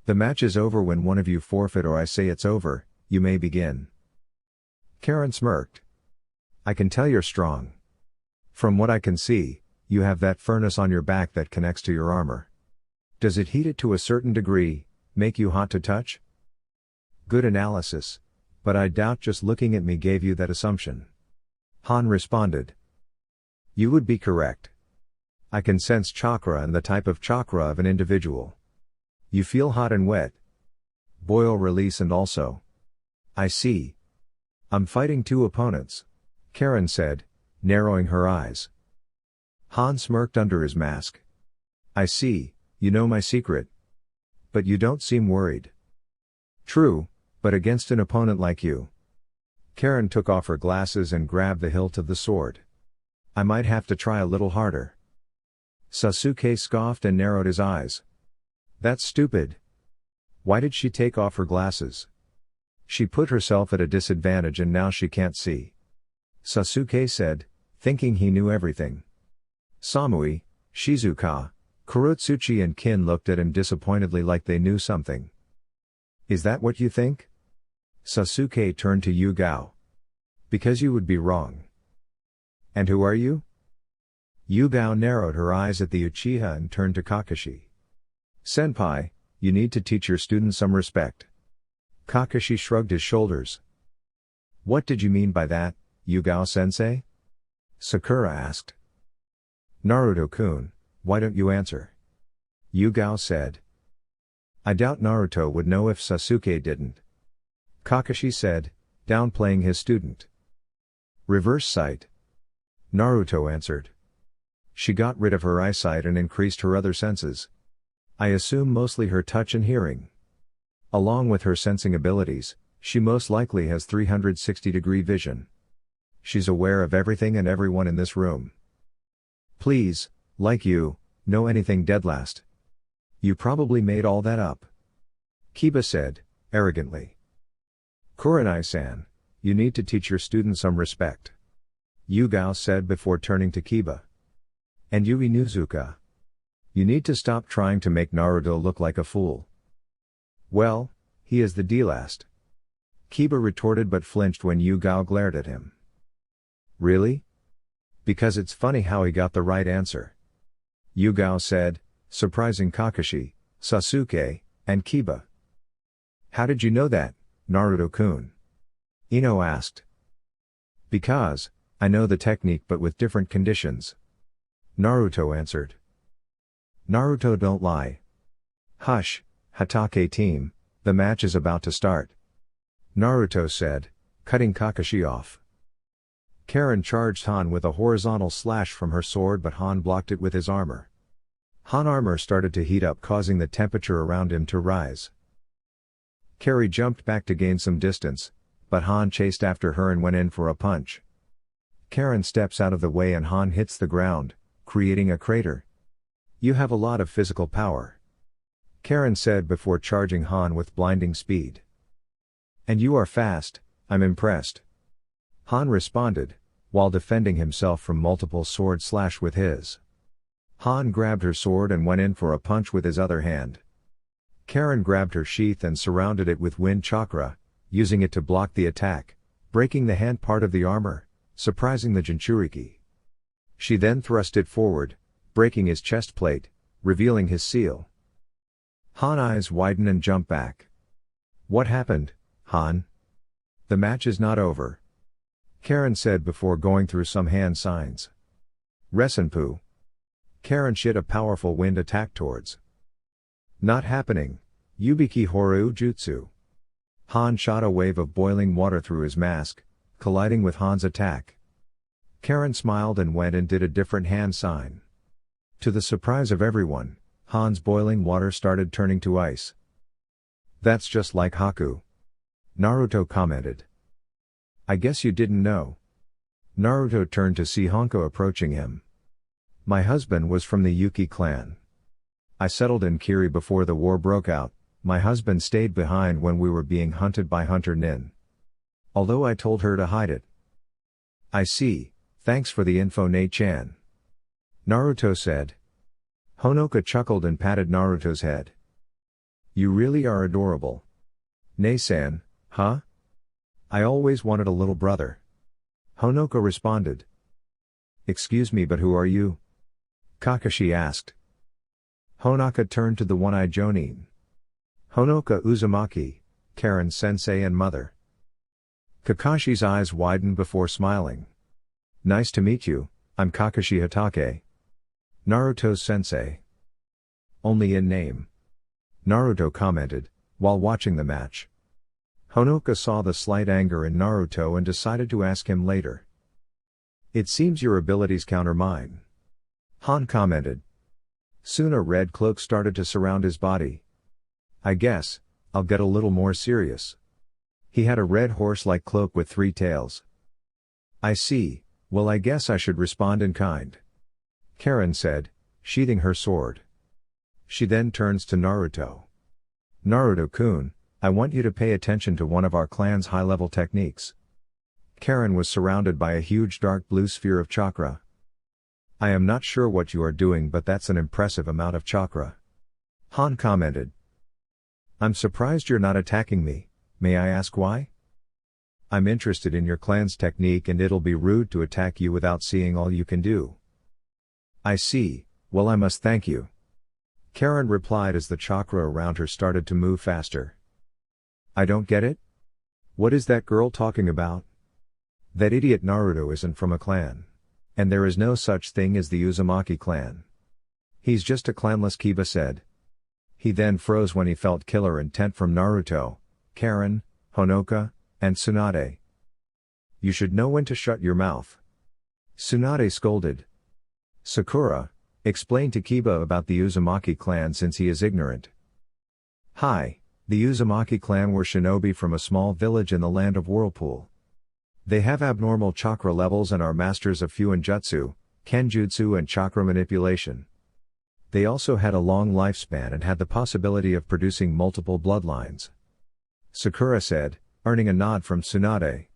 S1: The match is over when one of you forfeit or I say it's over, you may begin. Karen smirked. I can tell you're strong. From what I can see, you have that furnace on your back that connects to your armor. Does it heat it to a certain degree, make you hot to touch? Good analysis, but I doubt just looking at me gave you that assumption. Han responded. You would be correct. I can sense chakra and the type of chakra of an individual. You feel hot and wet. Boil, release, and also. I see. I'm fighting two opponents, Karen said, narrowing her eyes. Han smirked under his mask. I see, you know my secret. But you don't seem worried. True, but against an opponent like you. Karen took off her glasses and grabbed the hilt of the sword. I might have to try a little harder. Sasuke scoffed and narrowed his eyes. That's stupid. Why did she take off her glasses? She put herself at a disadvantage and now she can't see. Sasuke said, thinking he knew everything. Samui, Shizuka, Kurotsuchi and Kin looked at him disappointedly like they knew something. Is that what you think? Sasuke turned to Yugao. Because you would be wrong. And who are you? Yugao narrowed her eyes at the Uchiha and turned to Kakashi. Senpai, you need to teach your students some respect. Kakashi shrugged his shoulders. What did you mean by that, Yugao-sensei? Sakura asked. Naruto-kun, why don't you answer? Yugao said. I doubt Naruto would know if Sasuke didn't. Kakashi said, downplaying his student. Reverse sight. Naruto answered. She got rid of her eyesight and increased her other senses. I assume mostly her touch and hearing. Along with her sensing abilities, she most likely has 360-degree vision. She's aware of everything and everyone in this room. Please, like you, know anything dead last. You probably made all that up. Kiba said, arrogantly. Kurenai-san, you need to teach your students some respect. Yugao said before turning to Kiba. And you Inuzuka. You need to stop trying to make Naruto look like a fool. Well, he is the D-last. Kiba retorted but flinched when Yugao glared at him. Really? Because it's funny how he got the right answer. Yugao said, surprising Kakashi, Sasuke, and Kiba. How did you know that, Naruto-kun? Ino asked. Because, I know the technique but with different conditions. Naruto answered. Naruto, don't lie. Hush, Hatake team, the match is about to start. Naruto said, cutting Kakashi off. Karen charged Han with a horizontal slash from her sword but Han blocked it with his armor. Han armor started to heat up causing the temperature around him to rise. Carrie jumped back to gain some distance, but Han chased after her and went in for a punch. Karen steps out of the way and Han hits the ground, creating a crater. You have a lot of physical power. Karen said before charging Han with blinding speed. And you are fast, I'm impressed. Han responded, while defending himself from multiple sword slash with his. Han grabbed her sword and went in for a punch with his other hand. Karen grabbed her sheath and surrounded it with wind chakra, using it to block the attack, breaking the hand part of the armor, surprising the Jinchuriki. She then thrust it forward, breaking his chest plate, revealing his seal. Han eyes widen and jump back. What happened, Han? The match is not over. Karen said before going through some hand signs. Resenpu. Karen shit a powerful wind attack towards. Not happening, Yubiki Horu Jutsu. Han shot a wave of boiling water through his mask, colliding with Han's attack. Karen smiled and went and did a different hand sign. To the surprise of everyone, Han's boiling water started turning to ice. That's just like Haku. Naruto commented. I guess you didn't know. Naruto turned to see Honko approaching him. My husband was from the Yuki clan. I settled in Kiri before the war broke out, my husband stayed behind when we were being hunted by Hunter Nin. Although I told her to hide it. I see, thanks for the info Nate-chan. Naruto said. Honoka chuckled and patted Naruto's head. You really are adorable. Nei-san, huh? I always wanted a little brother. Honoka responded. Excuse me, but who are you? Kakashi asked. Honoka turned to the one-eyed Jonin. Honoka Uzumaki, Karen's sensei and mother. Kakashi's eyes widened before smiling. Nice to meet you, I'm Kakashi Hatake. Naruto's sensei. Only in name. Naruto commented, while watching the match. Honoka saw the slight anger in Naruto and decided to ask him later. It seems your abilities counter mine. Han commented. Soon a red cloak started to surround his body. I guess, I'll get a little more serious. He had a red horse-like cloak with 3 tails. I see, well I guess I should respond in kind. Karen said, sheathing her sword. She then turns to Naruto. Naruto-kun, I want you to pay attention to one of our clan's high-level techniques. Karen was surrounded by a huge dark blue sphere of chakra. I am not sure what you are doing, but that's an impressive amount of chakra. Han commented. I'm surprised you're not attacking me, may I ask why? I'm interested in your clan's technique and it'll be rude to attack you without seeing all you can do. I see, well I must thank you. Karen replied as the chakra around her started to move faster. I don't get it? What is that girl talking about? That idiot Naruto isn't from a clan. And there is no such thing as the Uzumaki clan. He's just a clanless, Kiba said. He then froze when he felt killer intent from Naruto, Karen, Honoka, and Tsunade. You should know when to shut your mouth. Tsunade scolded. Sakura, explain to Kiba about the Uzumaki clan since he is ignorant. Hi, the Uzumaki clan were shinobi from a small village in the land of Whirlpool. They have abnormal chakra levels and are masters of Fuinjutsu, Kenjutsu and chakra manipulation. They also had a long lifespan and had the possibility of producing multiple bloodlines. Sakura said, earning a nod from Tsunade.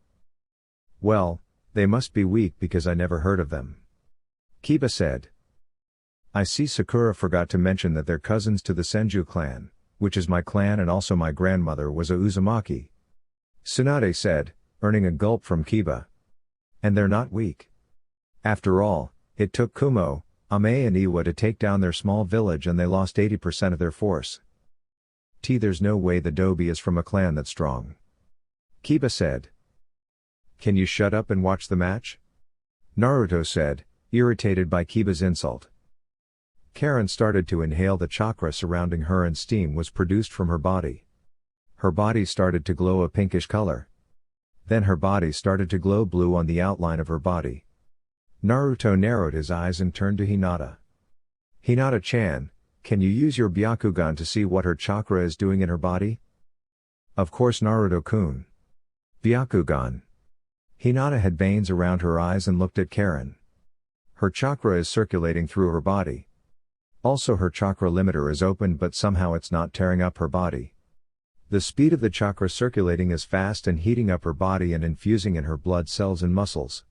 S1: Well, they must be weak because I never heard of them. Kiba said. I see Sakura forgot to mention that they're cousins to the Senju clan, which is my clan, and also my grandmother was a Uzumaki. Tsunade said, earning a gulp from Kiba. And they're not weak. After all, it took Kumo, Ame and Iwa to take down their small village and they lost 80% of their force. There's no way the Dobi is from a clan that's strong. Kiba said. Can you shut up and watch the match? Naruto said, irritated by Kiba's insult. Karen started to inhale the chakra surrounding her and steam was produced from her body. Her body started to glow a pinkish color. Then her body started to glow blue on the outline of her body. Naruto narrowed his eyes and turned to Hinata. Hinata-chan, can you use your Byakugan to see what her chakra is doing in her body? Of course Naruto-kun. Byakugan. Hinata had veins around her eyes and looked at Karen. Her chakra is circulating through her body. Also her chakra limiter is open but somehow it's not tearing up her body. The speed of the chakra circulating is fast and heating up her body and infusing in her blood cells and muscles.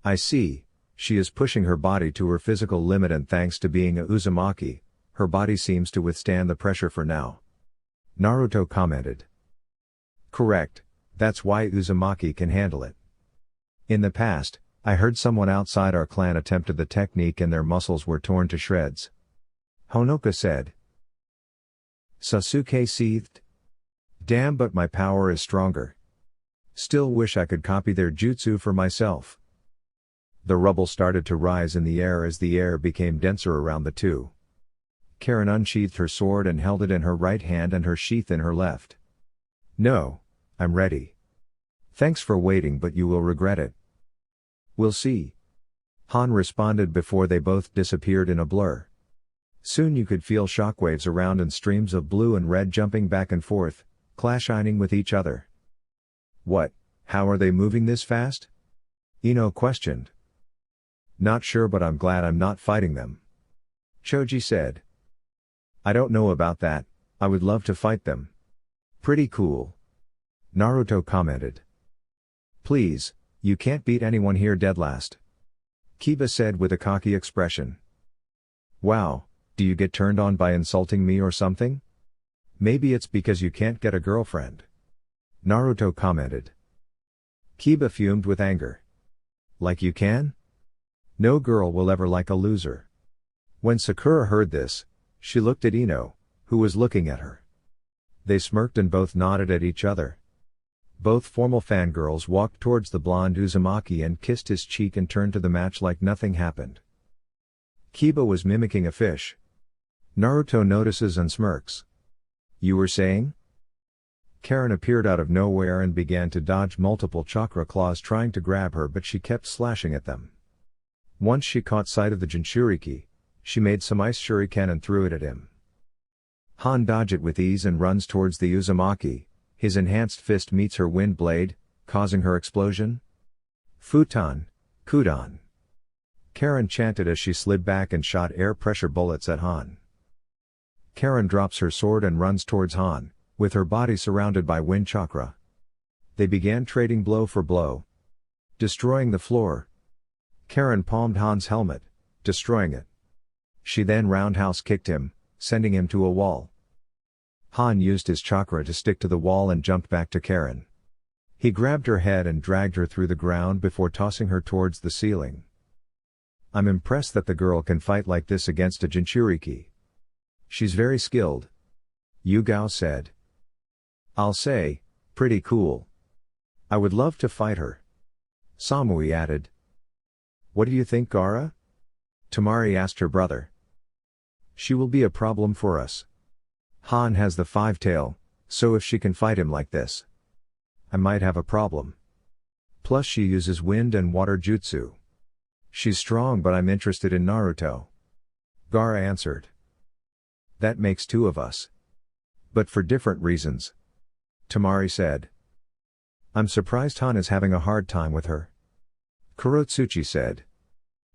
S1: I see, she is pushing her body to her physical limit and thanks to being a Uzumaki, her body seems to withstand the pressure for now. Naruto commented. Correct, that's why Uzumaki can handle it. In the past, I heard someone outside our clan attempted the technique and their muscles were torn to shreds. Honoka said. Sasuke seethed. Damn, but my power is stronger. Still wish I could copy their jutsu for myself. The rubble started to rise in the air as the air became denser around the two. Karen unsheathed her sword and held it in her right hand and her sheath in her left. No, I'm ready. Thanks for waiting, but you will regret it. We'll see. Han responded before they both disappeared in a blur. Soon you could feel shockwaves around and streams of blue and red jumping back and forth, clashing with each other. What, how are they moving this fast? Ino questioned. Not sure, but I'm glad I'm not fighting them. Choji said. I don't know about that, I would love to fight them. Pretty cool. Naruto commented. Please, you can't beat anyone here dead last. Kiba said with a cocky expression. Wow, do you get turned on by insulting me or something? Maybe it's because you can't get a girlfriend. Naruto commented. Kiba fumed with anger. Like you can? No girl will ever like a loser. When Sakura heard this, she looked at Ino, who was looking at her. They smirked and both nodded at each other. Both formal fangirls walked towards the blonde Uzumaki and kissed his cheek and turned to the match like nothing happened. Kiba was mimicking a fish. Naruto notices and smirks. You were saying? Karen appeared out of nowhere and began to dodge multiple chakra claws trying to grab her, but she kept slashing at them. Once she caught sight of the Jinchuriki, she made some ice shuriken and threw it at him. Han dodged it with ease and runs towards the Uzumaki, his enhanced fist meets her wind blade, causing her explosion. Futon, Kudan. Karen chanted as she slid back and shot air pressure bullets at Han. Karen drops her sword and runs towards Han, with her body surrounded by wind chakra. They began trading blow for blow. Destroying the floor. Karen palmed Han's helmet, destroying it. She then roundhouse kicked him, sending him to a wall. Han used his chakra to stick to the wall and jumped back to Karen. He grabbed her head and dragged her through the ground before tossing her towards the ceiling. I'm impressed that the girl can fight like this against a Jinchuriki. She's very skilled. Yugao said. I'll say, pretty cool. I would love to fight her. Samui added. What do you think, Gaara? Tamari asked her brother. She will be a problem for us. Han has the five-tail, so if she can fight him like this, I might have a problem. Plus she uses wind and water jutsu. She's strong, but I'm interested in Naruto. Gaara answered. That makes two of us. But for different reasons. Tamari said. I'm surprised Han is having a hard time with her. Kurotsuchi said.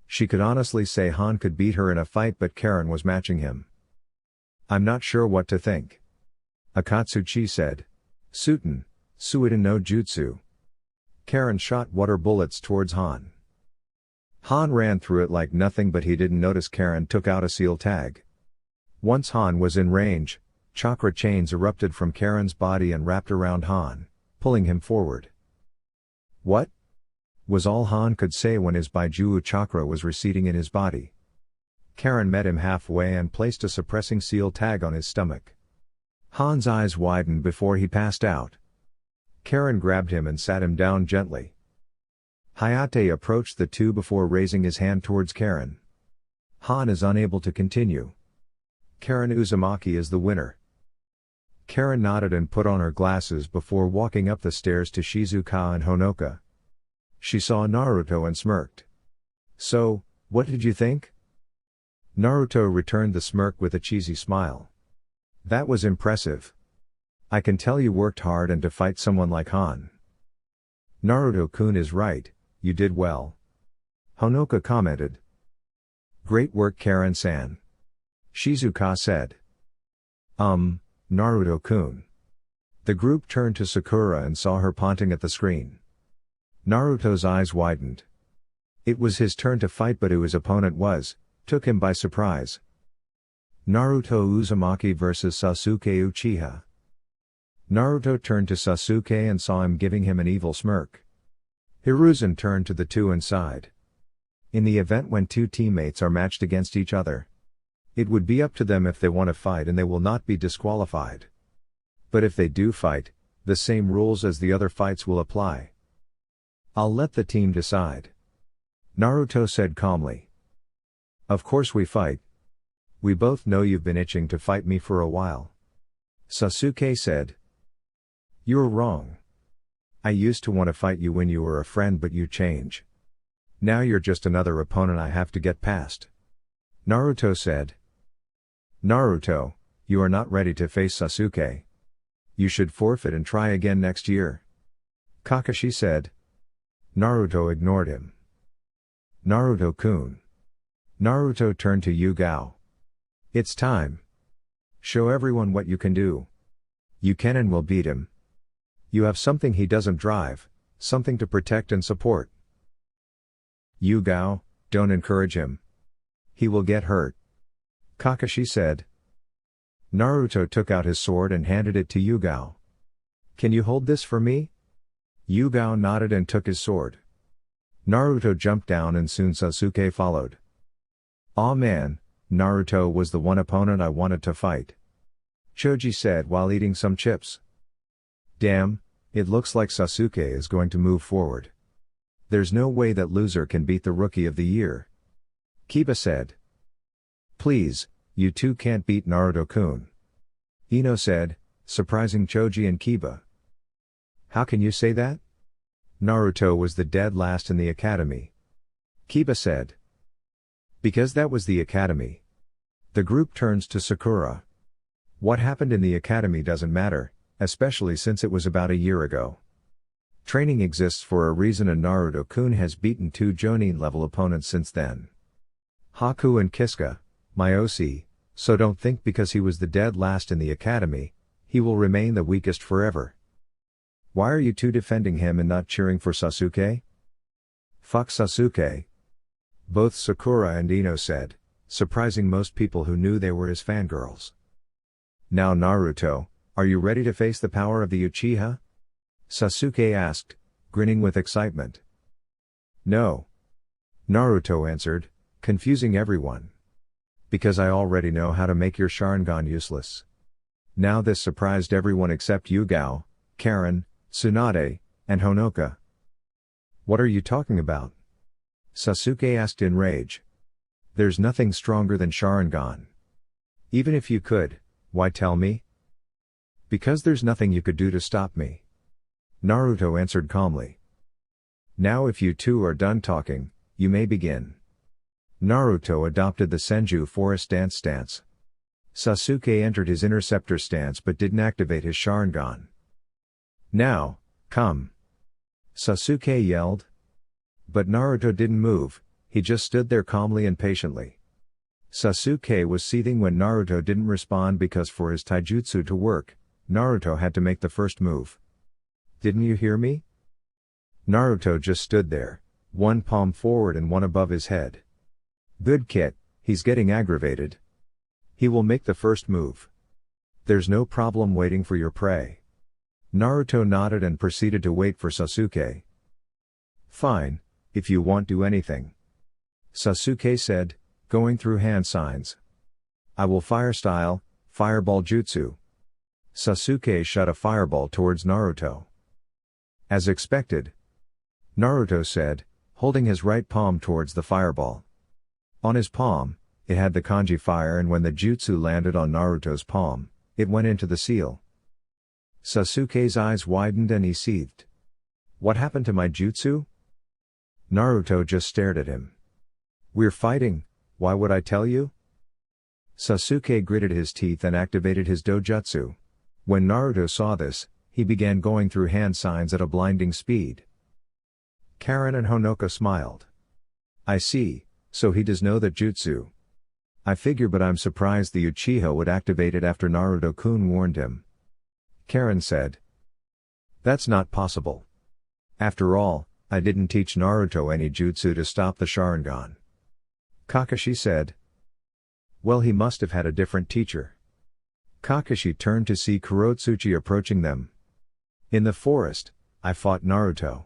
S1: She could honestly say Han could beat her in a fight, but Karen was matching him. I'm not sure what to think. Akatsuchi said. Suten, Suiden no Jutsu. Karen shot water bullets towards Han. Han ran through it like nothing, but he didn't notice Karen took out a seal tag. Once Han was in range, chakra chains erupted from Karen's body and wrapped around Han, pulling him forward. What? Was all Han could say when his Baijuu chakra was receding in his body. Karen met him halfway and placed a suppressing seal tag on his stomach. Han's eyes widened before he passed out. Karen grabbed him and sat him down gently. Hayate approached the two before raising his hand towards Karen. Han is unable to continue. Karen Uzumaki is the winner. Karen nodded and put on her glasses before walking up the stairs to Shizuka and Honoka. She saw Naruto and smirked. So, what did you think? Naruto returned the smirk with a cheesy smile. That was impressive. I can tell you worked hard and to fight someone like Han. Naruto-kun is right, you did well. Honoka commented. Great work, Karen-san. Shizuka said. Naruto-kun. The group turned to Sakura and saw her ponting at the screen. Naruto's eyes widened. It was his turn to fight, but who his opponent took him by surprise. Naruto Uzumaki vs Sasuke Uchiha. Naruto turned to Sasuke and saw him giving him an evil smirk. Hiruzen turned to the two and sighed. In the event when two teammates are matched against each other, it would be up to them if they want to fight and they will not be disqualified. But if they do fight, the same rules as the other fights will apply. I'll let the team decide. Naruto said calmly. Of course we fight. We both know you've been itching to fight me for a while. Sasuke said. You're wrong. I used to want to fight you when you were a friend, but you change. Now you're just another opponent I have to get past. Naruto said. Naruto, you are not ready to face Sasuke. You should forfeit and try again next year. Kakashi said. Naruto ignored him. Naruto-kun. Naruto turned to Yugao. It's time. Show everyone what you can do. You can and will beat him. You have something he doesn't drive, something to protect and support. Yugao, don't encourage him. He will get hurt. Kakashi said. Naruto took out his sword and handed it to Yugao. Can you hold this for me? Yugao nodded and took his sword. Naruto jumped down and soon Sasuke followed. Aw man, Naruto was the one opponent I wanted to fight. Choji said while eating some chips. Damn, it looks like Sasuke is going to move forward. There's no way that loser can beat the Rookie of the Year. Kiba said. Please, you two can't beat Naruto-kun. Ino said, surprising Choji and Kiba. How can you say that? Naruto was the dead last in the academy. Kiba said. Because that was the academy. The group turns to Sakura. What happened in the academy doesn't matter, especially since it was about a year ago. Training exists for a reason and Naruto-kun has beaten two Jonin-level opponents since then. Haku and Kiska, my OC, so don't think because he was the dead last in the academy, he will remain the weakest forever. Why are you two defending him and not cheering for Sasuke? Fuck Sasuke. Both Sakura and Ino said, surprising most people who knew they were his fangirls. Now Naruto, are you ready to face the power of the Uchiha? Sasuke asked, grinning with excitement. No. Naruto answered, confusing everyone. Because I already know how to make your Sharingan useless. Now this surprised everyone except Yugao, Karen, Tsunade, and Honoka. What are you talking about? Sasuke asked in rage. There's nothing stronger than Sharingan. Even if you could, why tell me? Because there's nothing you could do to stop me. Naruto answered calmly. Now if you two are done talking, you may begin. Naruto adopted the Senju Forest Dance stance. Sasuke entered his Interceptor stance but didn't activate his Sharingan. Now, come! Sasuke yelled. But Naruto didn't move, he just stood there calmly and patiently. Sasuke was seething when Naruto didn't respond because for his taijutsu to work, Naruto had to make the first move. "Didn't you hear me?" Naruto just stood there, one palm forward and one above his head. "Good kid, he's getting aggravated. He will make the first move. There's no problem waiting for your prey." Naruto nodded and proceeded to wait for Sasuke. "Fine, if you won't do anything," Sasuke said, going through hand signs. "I will fire style, fireball jutsu." Sasuke shot a fireball towards Naruto. As expected, Naruto said, holding his right palm towards the fireball. On his palm, it had the kanji fire, and when the jutsu landed on Naruto's palm, it went into the seal. Sasuke's eyes widened and he seethed. "What happened to my jutsu?" Naruto just stared at him. "We're fighting, why would I tell you?" Sasuke gritted his teeth and activated his dojutsu. When Naruto saw this, he began going through hand signs at a blinding speed. Karen and Honoka smiled. "I see, so he does know that jutsu. I figure, but I'm surprised the Uchiha would activate it after Naruto-kun warned him." Karen said. "That's not possible. After all, I didn't teach Naruto any jutsu to stop the Sharingan." Kakashi said. "Well, he must have had a different teacher." Kakashi turned to see Kurotsuchi approaching them. "In the forest, I fought Naruto.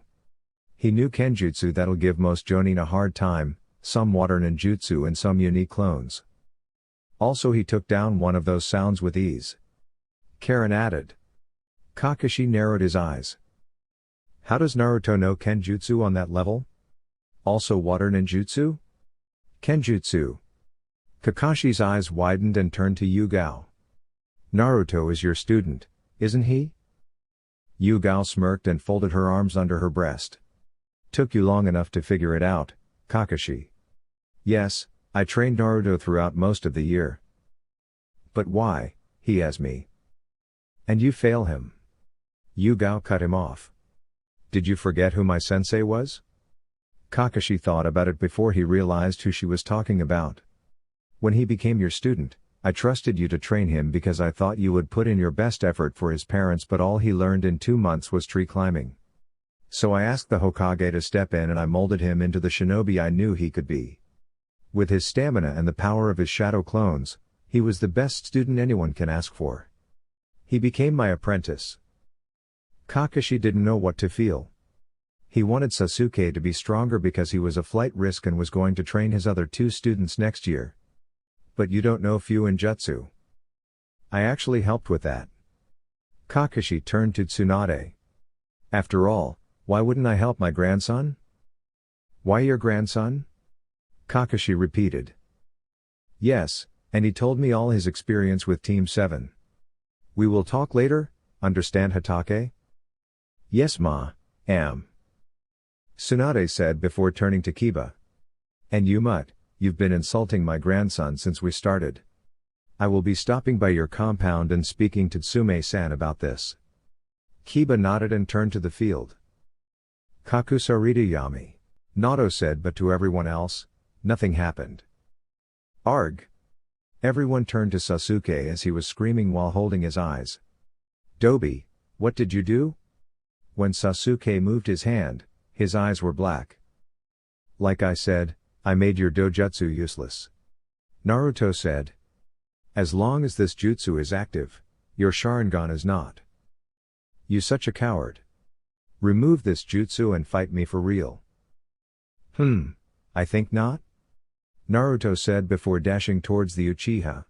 S1: He knew Kenjutsu that'll give most Jonin a hard time, some water ninjutsu and some unique clones. Also he took down one of those sounds with ease." Karen added. Kakashi narrowed his eyes. "How does Naruto know Kenjutsu on that level? Also water ninjutsu? Kenjutsu." Kakashi's eyes widened and turned to Yugao. "Naruto is your student, isn't he?" Yugao smirked and folded her arms under her breast. "Took you long enough to figure it out, Kakashi." "Yes, I trained Naruto throughout most of the year." "But why, he has me. And you fail him." Yugao cut him off. "Did you forget who my sensei was?" Kakashi thought about it before he realized who she was talking about. "When he became your student, I trusted you to train him because I thought you would put in your best effort for his parents, but all he learned in 2 months was tree climbing. So I asked the Hokage to step in and I molded him into the shinobi I knew he could be. With his stamina and the power of his shadow clones, he was the best student anyone can ask for. He became my apprentice." Kakashi didn't know what to feel. He wanted Sasuke to be stronger because he was a flight risk and was going to train his other 2 students next year. "But you don't know Fuinjutsu." "I actually helped with that." Kakashi turned to Tsunade. "After all, why wouldn't I help my grandson?" "Why your grandson?" Kakashi repeated. "Yes, and he told me all his experience with Team 7. We will talk later, understand, Hatake?" "Yes, ma, am." Tsunade said before turning to Kiba. "And you mutt, you've been insulting my grandson since we started. I will be stopping by your compound and speaking to Tsume-san about this." Kiba nodded and turned to the field. "Kakusarita Yami," Nato said, but to everyone else, nothing happened. "Arg!" Everyone turned to Sasuke as he was screaming while holding his eyes. "Dobi, what did you do?" When Sasuke moved his hand, his eyes were black. "Like I said, I made your dojutsu useless." Naruto said. "As long as this jutsu is active, your Sharingan is not. You such a coward. Remove this jutsu and fight me for real." I think not," Naruto said before dashing towards the Uchiha.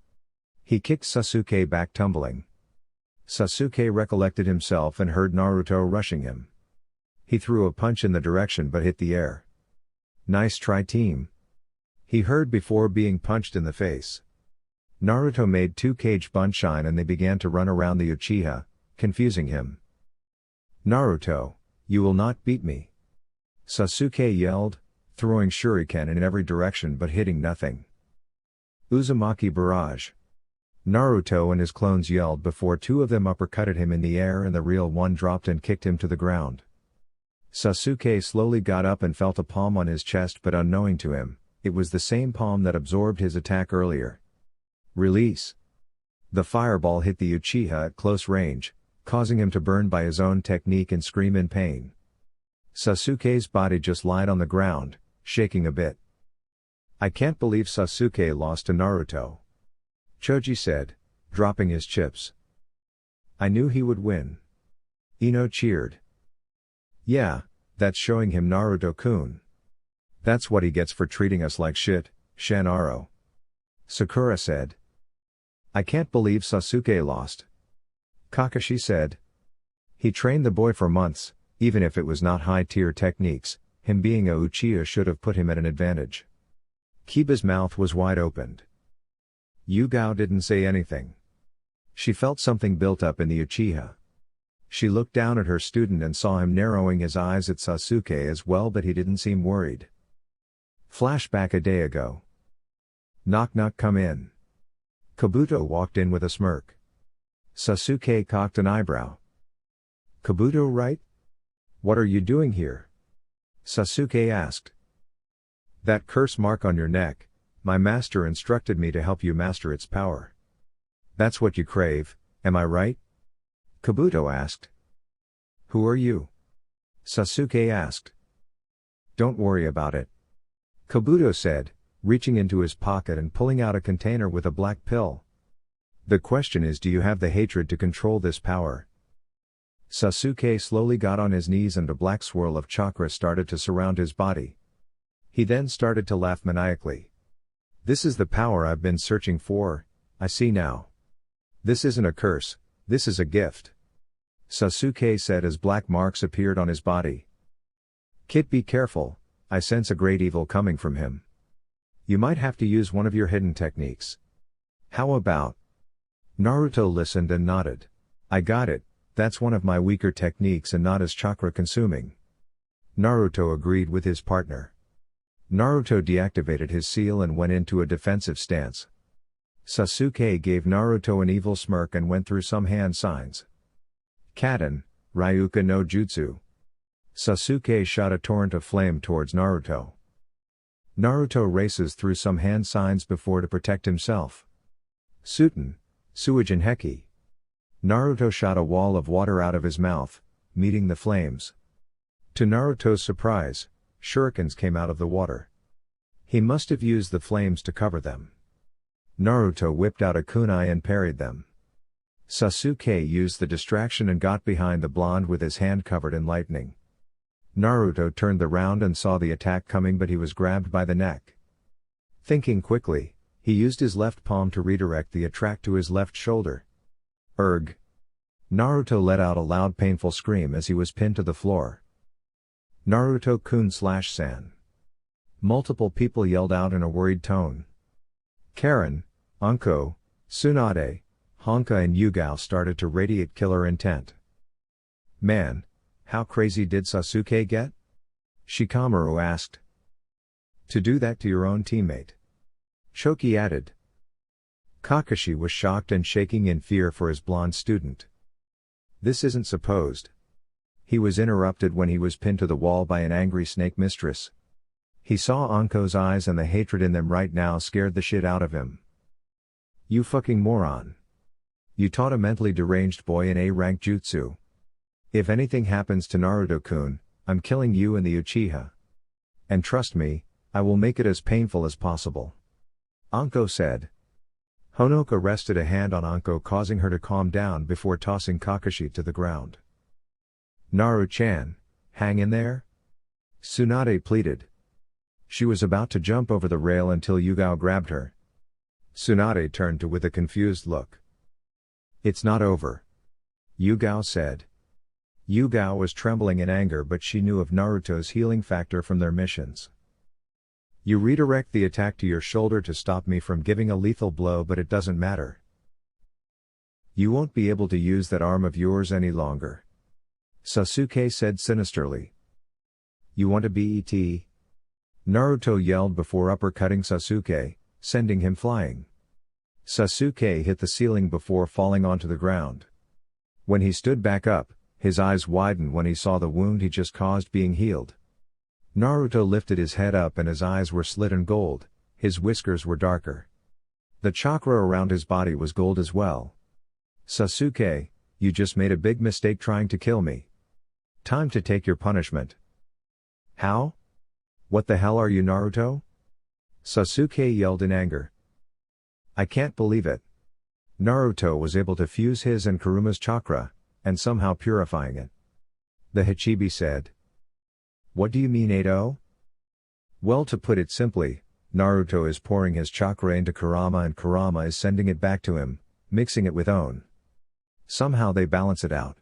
S1: He kicked Sasuke back, tumbling. Sasuke recollected himself and heard Naruto rushing him. He threw a punch in the direction but hit the air. "Nice try, team," he heard before being punched in the face. Naruto made 2 cage bunshin and they began to run around the Uchiha, confusing him. "Naruto, you will not beat me," Sasuke yelled, throwing shuriken in every direction but hitting nothing. "Uzumaki barrage." Naruto and his clones yelled before 2 of them uppercutted him in the air and the real one dropped and kicked him to the ground. Sasuke slowly got up and felt a palm on his chest, but unknowing to him, it was the same palm that absorbed his attack earlier. Release. The fireball hit the Uchiha at close range, causing him to burn by his own technique and scream in pain. Sasuke's body just lied on the ground, shaking a bit. "I can't believe Sasuke lost to Naruto," Choji said, dropping his chips. "I knew he would win." Ino cheered. "Yeah, that's showing him Naruto-kun. That's what he gets for treating us like shit, Shanaro," Sakura said. "I can't believe Sasuke lost," Kakashi said. "He trained the boy for months, even if it was not high-tier techniques, him being a Uchiha should have put him at an advantage." Kiba's mouth was wide opened. Yugao didn't say anything. She felt something built up in the Uchiha. She looked down at her student and saw him narrowing his eyes at Sasuke as well, but he didn't seem worried. Flashback a day ago. "Knock knock, come in." Kabuto walked in with a smirk. Sasuke cocked an eyebrow. "Kabuto, right? What are you doing here?" Sasuke asked. "That curse mark on your neck, my master instructed me to help you master its power. That's what you crave, am I right?" Kabuto asked. "Who are you?" Sasuke asked. "Don't worry about it," Kabuto said, reaching into his pocket and pulling out a container with a black pill. "The question is, do you have the hatred to control this power?" Sasuke slowly got on his knees and a black swirl of chakra started to surround his body. He then started to laugh maniacally. "This is the power I've been searching for, I see now. This isn't a curse, this is a gift," Sasuke said as black marks appeared on his body. "Kid, be careful, I sense a great evil coming from him. You might have to use one of your hidden techniques." "How about?" Naruto listened and nodded. "I got it, that's one of my weaker techniques and not as chakra consuming." Naruto agreed with his partner. Naruto deactivated his seal and went into a defensive stance. Sasuke gave Naruto an evil smirk and went through some hand signs. "Katen, Ryuka no Jutsu." Sasuke shot a torrent of flame towards Naruto. Naruto races through some hand signs before to protect himself. "Suten, Suijin Heki." Naruto shot a wall of water out of his mouth, meeting the flames. To Naruto's surprise, shurikens came out of the water. He must have used the flames to cover them. Naruto whipped out a kunai and parried them. Sasuke used the distraction and got behind the blonde with his hand covered in lightning. Naruto turned the round and saw the attack coming, but he was grabbed by the neck. Thinking quickly, he used his left palm to redirect the attack to his left shoulder. "Erg!" Naruto let out a loud painful scream as he was pinned to the floor. "Naruto-kun/san." Multiple people yelled out in a worried tone. Karen, Anko, Tsunade, Honka and Yugao started to radiate killer intent. "Man, how crazy did Sasuke get?" Shikamaru asked. "To do that to your own teammate," Choki added. Kakashi was shocked and shaking in fear for his blonde student. "This isn't supposed." He was interrupted when he was pinned to the wall by an angry snake mistress. He saw Anko's eyes and the hatred in them right now scared the shit out of him. "You fucking moron. You taught a mentally deranged boy an A-rank jutsu. If anything happens to Naruto-kun, I'm killing you and the Uchiha. And trust me, I will make it as painful as possible," Anko said. Honoka rested a hand on Anko, causing her to calm down before tossing Kakashi to the ground. "Naru-chan, hang in there?" Tsunade pleaded. She was about to jump over the rail until Yugao grabbed her. Tsunade turned to with a confused look. "It's not over," Yugao said. Yugao was trembling in anger, but she knew of Naruto's healing factor from their missions. "You redirect the attack to your shoulder to stop me from giving a lethal blow, but it doesn't matter. You won't be able to use that arm of yours any longer," Sasuke said sinisterly. "You want to be ET?" Naruto yelled before uppercutting Sasuke, sending him flying. Sasuke hit the ceiling before falling onto the ground. When he stood back up, His eyes widened when he saw the wound he just caused being healed. Naruto lifted his head up and his eyes were slit in gold, his whiskers were darker. The chakra around his body was gold as well. Sasuke, you just made a big mistake trying to kill me. Time to take your punishment. How? What the hell are you, Naruto? Sasuke yelled in anger. I can't believe it. Naruto was able to fuse his and Kuruma's chakra, and somehow purifying it. The Hachibi said. What do you mean 8-0? Well, to put it simply, Naruto is pouring his chakra into Kurama and Kurama is sending it back to him, mixing it with ON. Somehow they balance it out.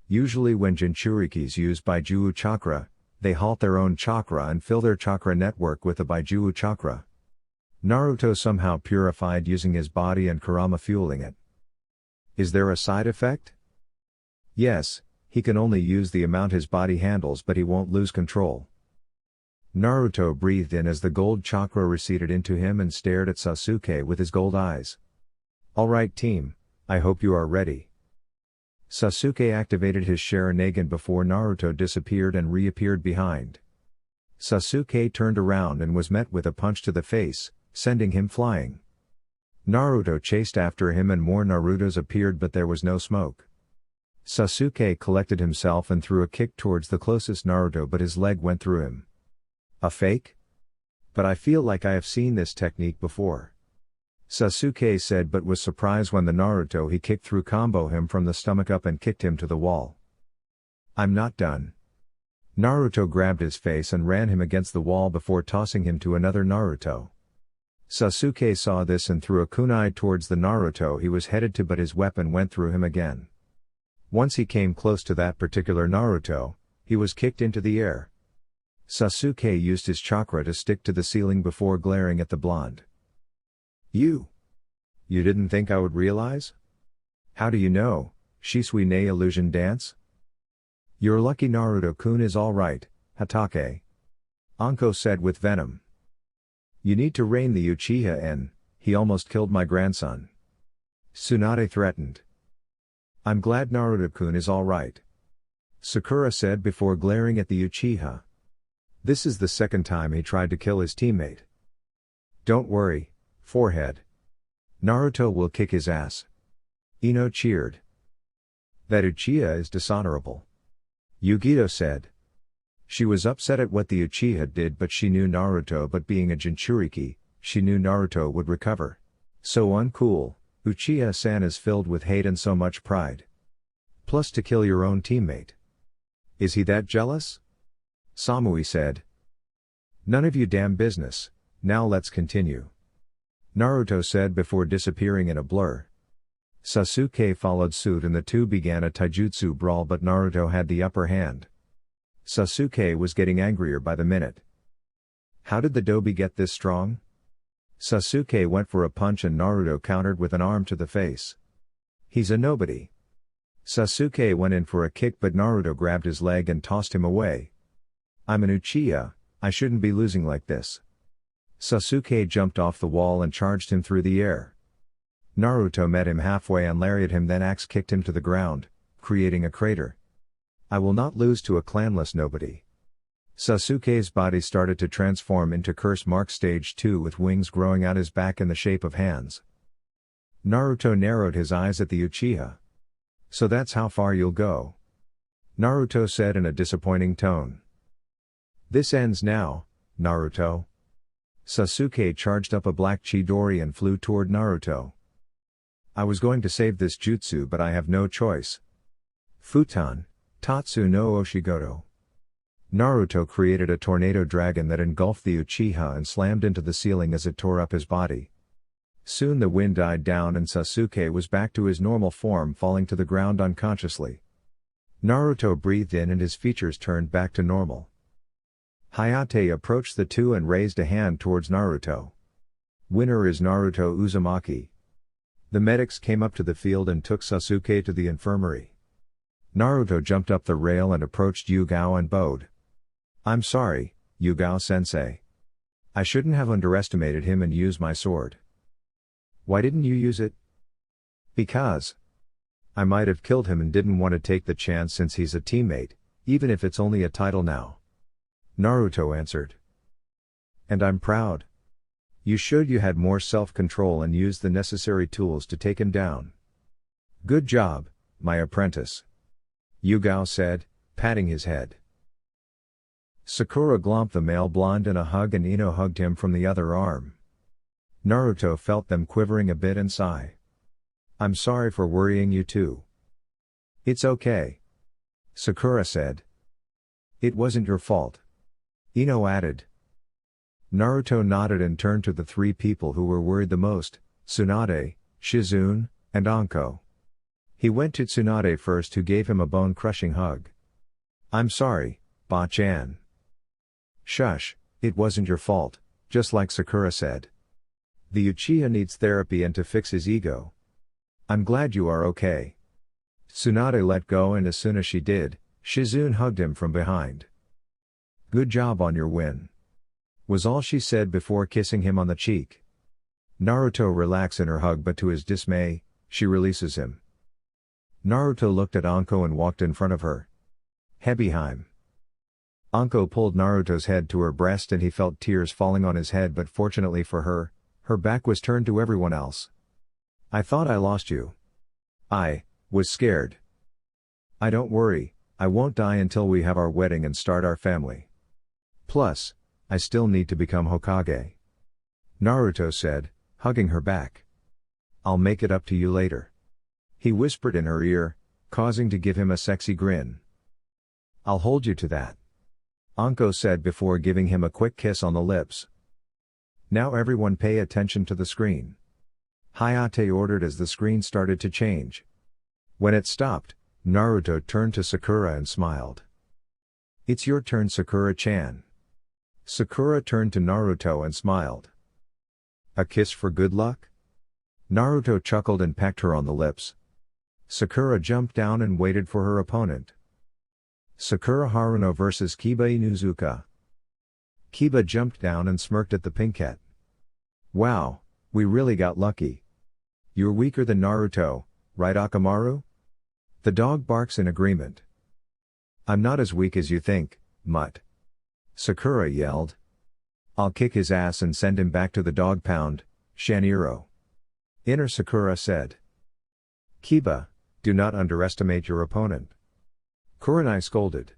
S1: Usually when Jinchurikis use Baijuu chakra, they halt their own chakra and fill their chakra network with the Baijuu chakra. Naruto somehow purified using his body and Kurama fueling it. Is there a side effect? Yes, he can only use the amount his body handles but he won't lose control. Naruto breathed in as the gold chakra receded into him and stared at Sasuke with his gold eyes. Alright team, I hope you are ready. Sasuke activated his Sharingan before Naruto disappeared and reappeared behind. Sasuke turned around and was met with a punch to the face, sending him flying. Naruto chased after him and more Narutos appeared but there was no smoke. Sasuke collected himself and threw a kick towards the closest Naruto but his leg went through him. A fake? But I feel like I have seen this technique before. Sasuke said but was surprised when the Naruto he kicked through combo him from the stomach up and kicked him to the wall. I'm not done. Naruto grabbed his face and ran him against the wall before tossing him to another Naruto. Sasuke saw this and threw a kunai towards the Naruto he was headed to but his weapon went through him again. Once he came close to that particular Naruto, he was kicked into the air. Sasuke used his chakra to stick to the ceiling before glaring at the blonde. You didn't think I would realize? How do you know, Shisui ne illusion dance? You're lucky Naruto-kun is alright, Hatake. Anko said with venom. You need to rein the Uchiha in, he almost killed my grandson. Tsunade threatened. I'm glad Naruto-kun is alright. Sakura said before glaring at the Uchiha. This is the second time he tried to kill his teammate. Don't worry, forehead. Naruto will kick his ass. Ino cheered. That Uchiha is dishonorable. Yugito said. She was upset at what the Uchiha did but she knew Naruto but being a Jinchuriki, she knew Naruto would recover. So uncool, Uchiha-san is filled with hate and so much pride. Plus to kill your own teammate. Is he that jealous? Samui said. None of you damn business, now let's continue. Naruto said before disappearing in a blur. Sasuke followed suit and the two began a taijutsu brawl but Naruto had the upper hand. Sasuke was getting angrier by the minute. How did the Dobi get this strong? Sasuke went for a punch and Naruto countered with an arm to the face. He's a nobody. Sasuke went in for a kick but Naruto grabbed his leg and tossed him away. I'm an Uchiha, I shouldn't be losing like this. Sasuke jumped off the wall and charged him through the air. Naruto met him halfway and lariated him then axe kicked him to the ground, creating a crater. I will not lose to a clanless nobody. Sasuke's body started to transform into Curse Mark Stage 2 with wings growing out his back in the shape of hands. Naruto narrowed his eyes at the Uchiha. So that's how far you'll go? Naruto said in a disappointing tone. This ends now, Naruto. Sasuke charged up a black Chidori and flew toward Naruto. I was going to save this jutsu but I have no choice. Futon, Tatsu no Oshigoto. Naruto created a tornado dragon that engulfed the Uchiha and slammed into the ceiling as it tore up his body. Soon the wind died down and Sasuke was back to his normal form falling to the ground unconsciously. Naruto breathed in and his features turned back to normal. Hayate approached the two and raised a hand towards Naruto. Winner is Naruto Uzumaki. The medics came up to the field and took Sasuke to the infirmary. Naruto jumped up the rail and approached Yugao and bowed. I'm sorry, Yugao-sensei. I shouldn't have underestimated him and used my sword. Why didn't you use it? Because. I might have killed him and didn't want to take the chance since he's a teammate, even if it's only a title now. Naruto answered. And I'm proud. You showed you had more self-control and used the necessary tools to take him down. Good job, my apprentice. Yugao said, patting his head. Sakura glomped the male blonde in a hug and Ino hugged him from the other arm. Naruto felt them quivering a bit and sigh. I'm sorry for worrying you too. It's okay. Sakura said. It wasn't your fault. Ino added. Naruto nodded and turned to the three people who were worried the most, Tsunade, Shizune, and Anko. He went to Tsunade first, who gave him a bone-crushing hug. I'm sorry, Ba-chan. Shush, it wasn't your fault, just like Sakura said. The Uchiha needs therapy and to fix his ego. I'm glad you are okay. Tsunade let go, and as soon as she did, Shizune hugged him from behind. Good job on your win, was all she said before kissing him on the cheek. Naruto relaxes in her hug, but to his dismay, she releases him. Naruto looked at Anko and walked in front of her. Hebeheim. Anko pulled Naruto's head to her breast and he felt tears falling on his head, but fortunately for her, her back was turned to everyone else. I thought I lost you. I was scared. Don't worry, I won't die until we have our wedding and start our family. Plus, I still need to become Hokage. Naruto said, hugging her back. I'll make it up to you later. He whispered in her ear, causing to give him a sexy grin. I'll hold you to that. Anko said before giving him a quick kiss on the lips. Now everyone pay attention to the screen. Hayate ordered as the screen started to change. When it stopped, Naruto turned to Sakura and smiled. It's your turn, Sakura-chan. Sakura turned to Naruto and smiled. A kiss for good luck? Naruto chuckled and pecked her on the lips. Sakura jumped down and waited for her opponent. Sakura Haruno vs Kiba Inuzuka. Kiba jumped down and smirked at the pinkette. Wow, we really got lucky. You're weaker than Naruto, right, Akamaru? The dog barks in agreement. I'm not as weak as you think, mutt. Sakura yelled. I'll kick his ass and send him back to the dog pound, Shaniro. Inner Sakura said. Kiba, do not underestimate your opponent. Kurenai scolded.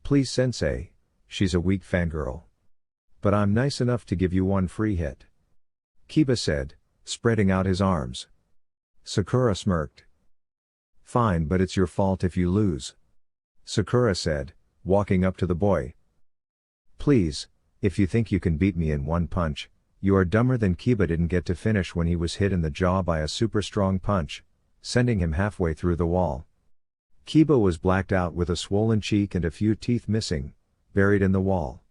S1: Please sensei, she's a weak fangirl. But I'm nice enough to give you one free hit. Kiba said, spreading out his arms. Sakura smirked. Fine, but it's your fault if you lose. Sakura said, walking up to the boy. Please, if you think you can beat me in one punch, you are dumber than Kiba didn't get to finish when he was hit in the jaw by a super strong punch, sending him halfway through the wall. Kiba was blacked out with a swollen cheek and a few teeth missing, buried in the wall.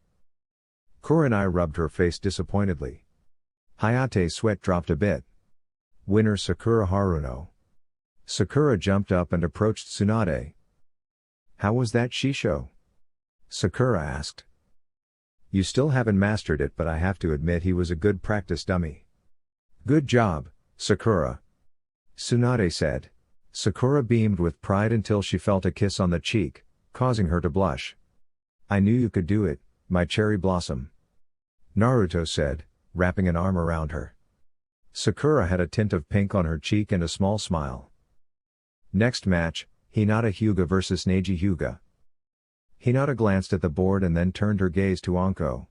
S1: Kurenai rubbed her face disappointedly. Hayate's sweat dropped a bit. Winner Sakura Haruno. Sakura jumped up and approached Tsunade. How was that shisho? Sakura asked. You still haven't mastered it, but I have to admit he was a good practice dummy. Good job, Sakura. Tsunade said. Sakura beamed with pride until she felt a kiss on the cheek, causing her to blush. I knew you could do it, my cherry blossom. Naruto said, wrapping an arm around her. Sakura had a tint of pink on her cheek and a small smile. Next match, Hinata Hyuga vs Neji Hyuga. Hinata glanced at the board and then turned her gaze to Anko.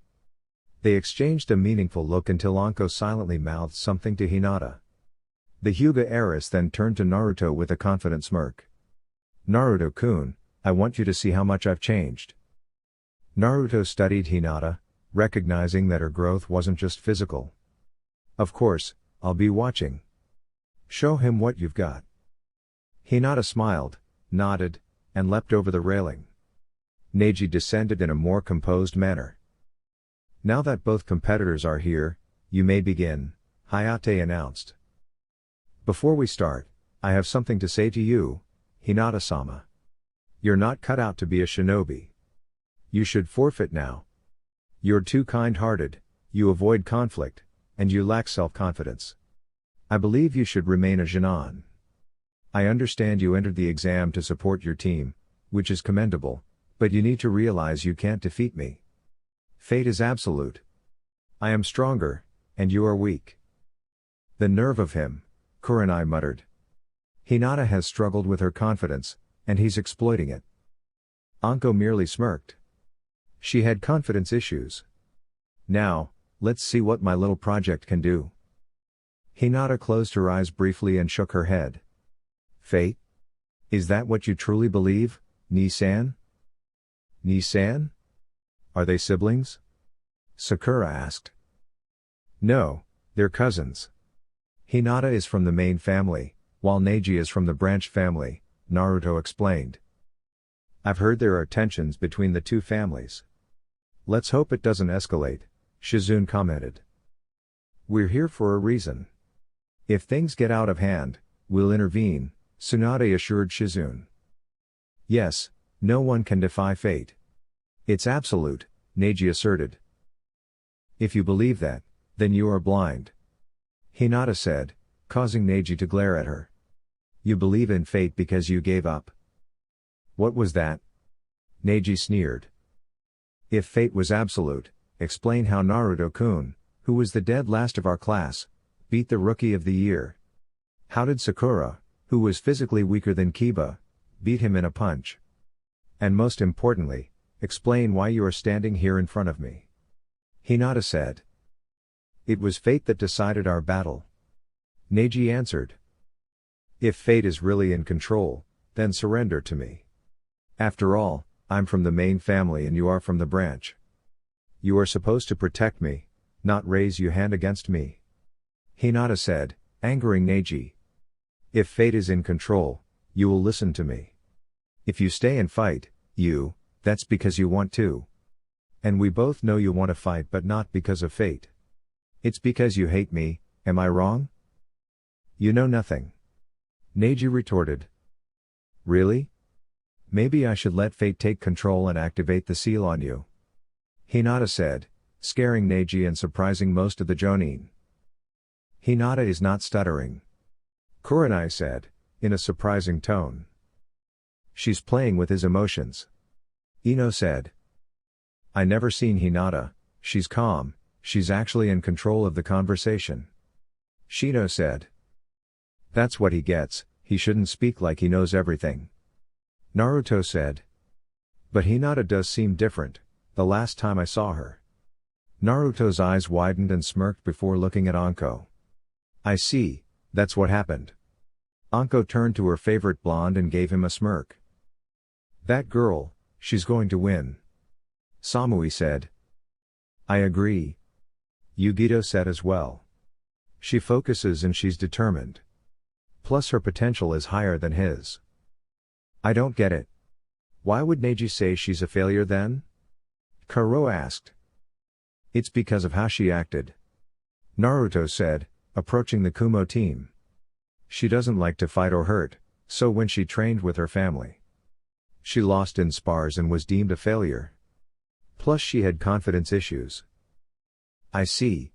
S1: They exchanged a meaningful look until Anko silently mouthed something to Hinata. The Hyuga heiress then turned to Naruto with a confident smirk. Naruto-kun, I want you to see how much I've changed. Naruto studied Hinata, recognizing that her growth wasn't just physical. Of course, I'll be watching. Show him what you've got. Hinata smiled, nodded, and leapt over the railing. Neji descended in a more composed manner. Now that both competitors are here, you may begin, Hayate announced. Before we start, I have something to say to you, Hinata-sama. You're not cut out to be a shinobi. You should forfeit now. You're too kind-hearted, you avoid conflict, and you lack self-confidence. I believe you should remain a genin. I understand you entered the exam to support your team, which is commendable, but you need to realize you can't defeat me. Fate is absolute. I am stronger, and you are weak. The nerve of him, Kurenai muttered. Hinata has struggled with her confidence, and he's exploiting it. Anko merely smirked. She had confidence issues. Now, let's see what my little project can do. Hinata closed her eyes briefly and shook her head. Fate? Is that what you truly believe, Ni-san? Ni-san? Are they siblings? Sakura asked. No, they're cousins. Hinata is from the main family, while Neji is from the branch family, Naruto explained. I've heard there are tensions between the two families. Let's hope it doesn't escalate, Shizune commented. We're here for a reason. If things get out of hand, we'll intervene, Tsunade assured Shizune. Yes, no one can defy fate. It's absolute, Neji asserted. If you believe that, then you are blind. Hinata said, causing Neji to glare at her. You believe in fate because you gave up. What was that? Neji sneered. If fate was absolute, explain how Naruto-kun, who was the dead last of our class, beat the Rookie of the Year. How did Sakura, who was physically weaker than Kiba, beat him in a punch? And most importantly, explain why you are standing here in front of me. Hinata said. It was fate that decided our battle. Neji answered. If fate is really in control, then surrender to me. After all, I'm from the main family and you are from the branch. You are supposed to protect me, not raise your hand against me. Hinata said, angering Neji. If fate is in control, you will listen to me. If you stay and fight, that's because you want to. And we both know you want to fight but not because of fate. It's because you hate me, am I wrong? You know nothing. Neji retorted. Really? Maybe I should let fate take control and activate the seal on you. Hinata said, scaring Neji and surprising most of the Jonin. Hinata is not stuttering. Kurenai said, in a surprising tone. She's playing with his emotions. Ino said. I never seen Hinata, she's calm, she's actually in control of the conversation. Shino said. That's what he gets, he shouldn't speak like he knows everything. Naruto said. But Hinata does seem different, the last time I saw her. Naruto's eyes widened and smirked before looking at Anko. I see, that's what happened. Anko turned to her favorite blonde and gave him a smirk. That girl, she's going to win. Samui said. I agree. Yugito said as well. She focuses and she's determined. Plus her potential is higher than his. I don't get it. Why would Neji say she's a failure then? Karo asked. It's because of how she acted. Naruto said, approaching the Kumo team. She doesn't like to fight or hurt, so when she trained with her family, she lost in spars and was deemed a failure. Plus she had confidence issues. I see.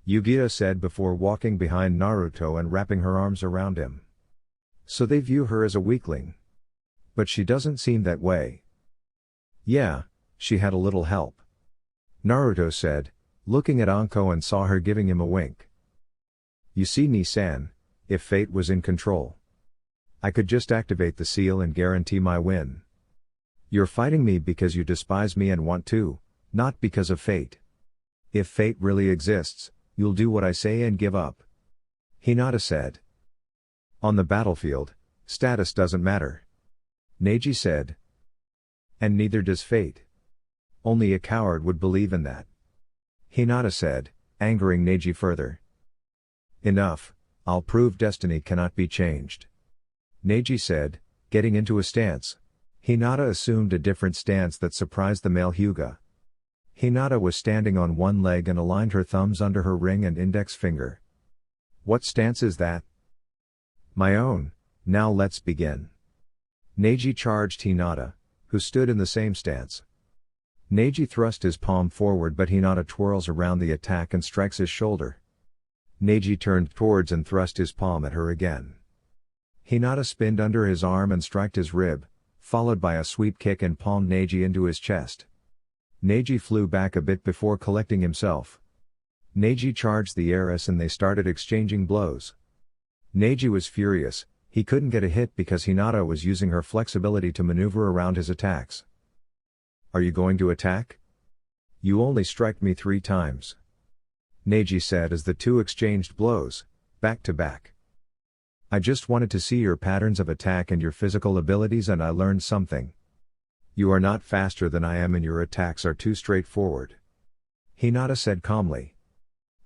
S1: Yugito said before walking behind Naruto and wrapping her arms around him. So they view her as a weakling. But she doesn't seem that way. Yeah, she had a little help. Naruto said, looking at Anko and saw her giving him a wink. You see Ni-san, if fate was in control, I could just activate the seal and guarantee my win. You're fighting me because you despise me and want to, not because of fate. If fate really exists, you'll do what I say and give up. Hinata said. On the battlefield, status doesn't matter. Neji said. And neither does fate. Only a coward would believe in that. Hinata said, angering Neji further. Enough, I'll prove destiny cannot be changed. Neji said, getting into a stance. Hinata assumed a different stance that surprised the male Hyuga. Hinata was standing on one leg and aligned her thumbs under her ring and index finger. What stance is that? My own, now let's begin. Neji charged Hinata, who stood in the same stance. Neji thrust his palm forward but Hinata twirls around the attack and strikes his shoulder. Neji turned towards and thrust his palm at her again. Hinata spinned under his arm and struck his rib, followed by a sweep kick and palmed Neji into his chest. Neji flew back a bit before collecting himself. Neji charged the heiress and they started exchanging blows. Neji was furious, he couldn't get a hit because Hinata was using her flexibility to maneuver around his attacks. "Are you going to attack? You only struck me 3 times. Neji said as the two exchanged blows, back to back. "I just wanted to see your patterns of attack and your physical abilities and I learned something. You are not faster than I am and your attacks are too straightforward," Hinata said calmly.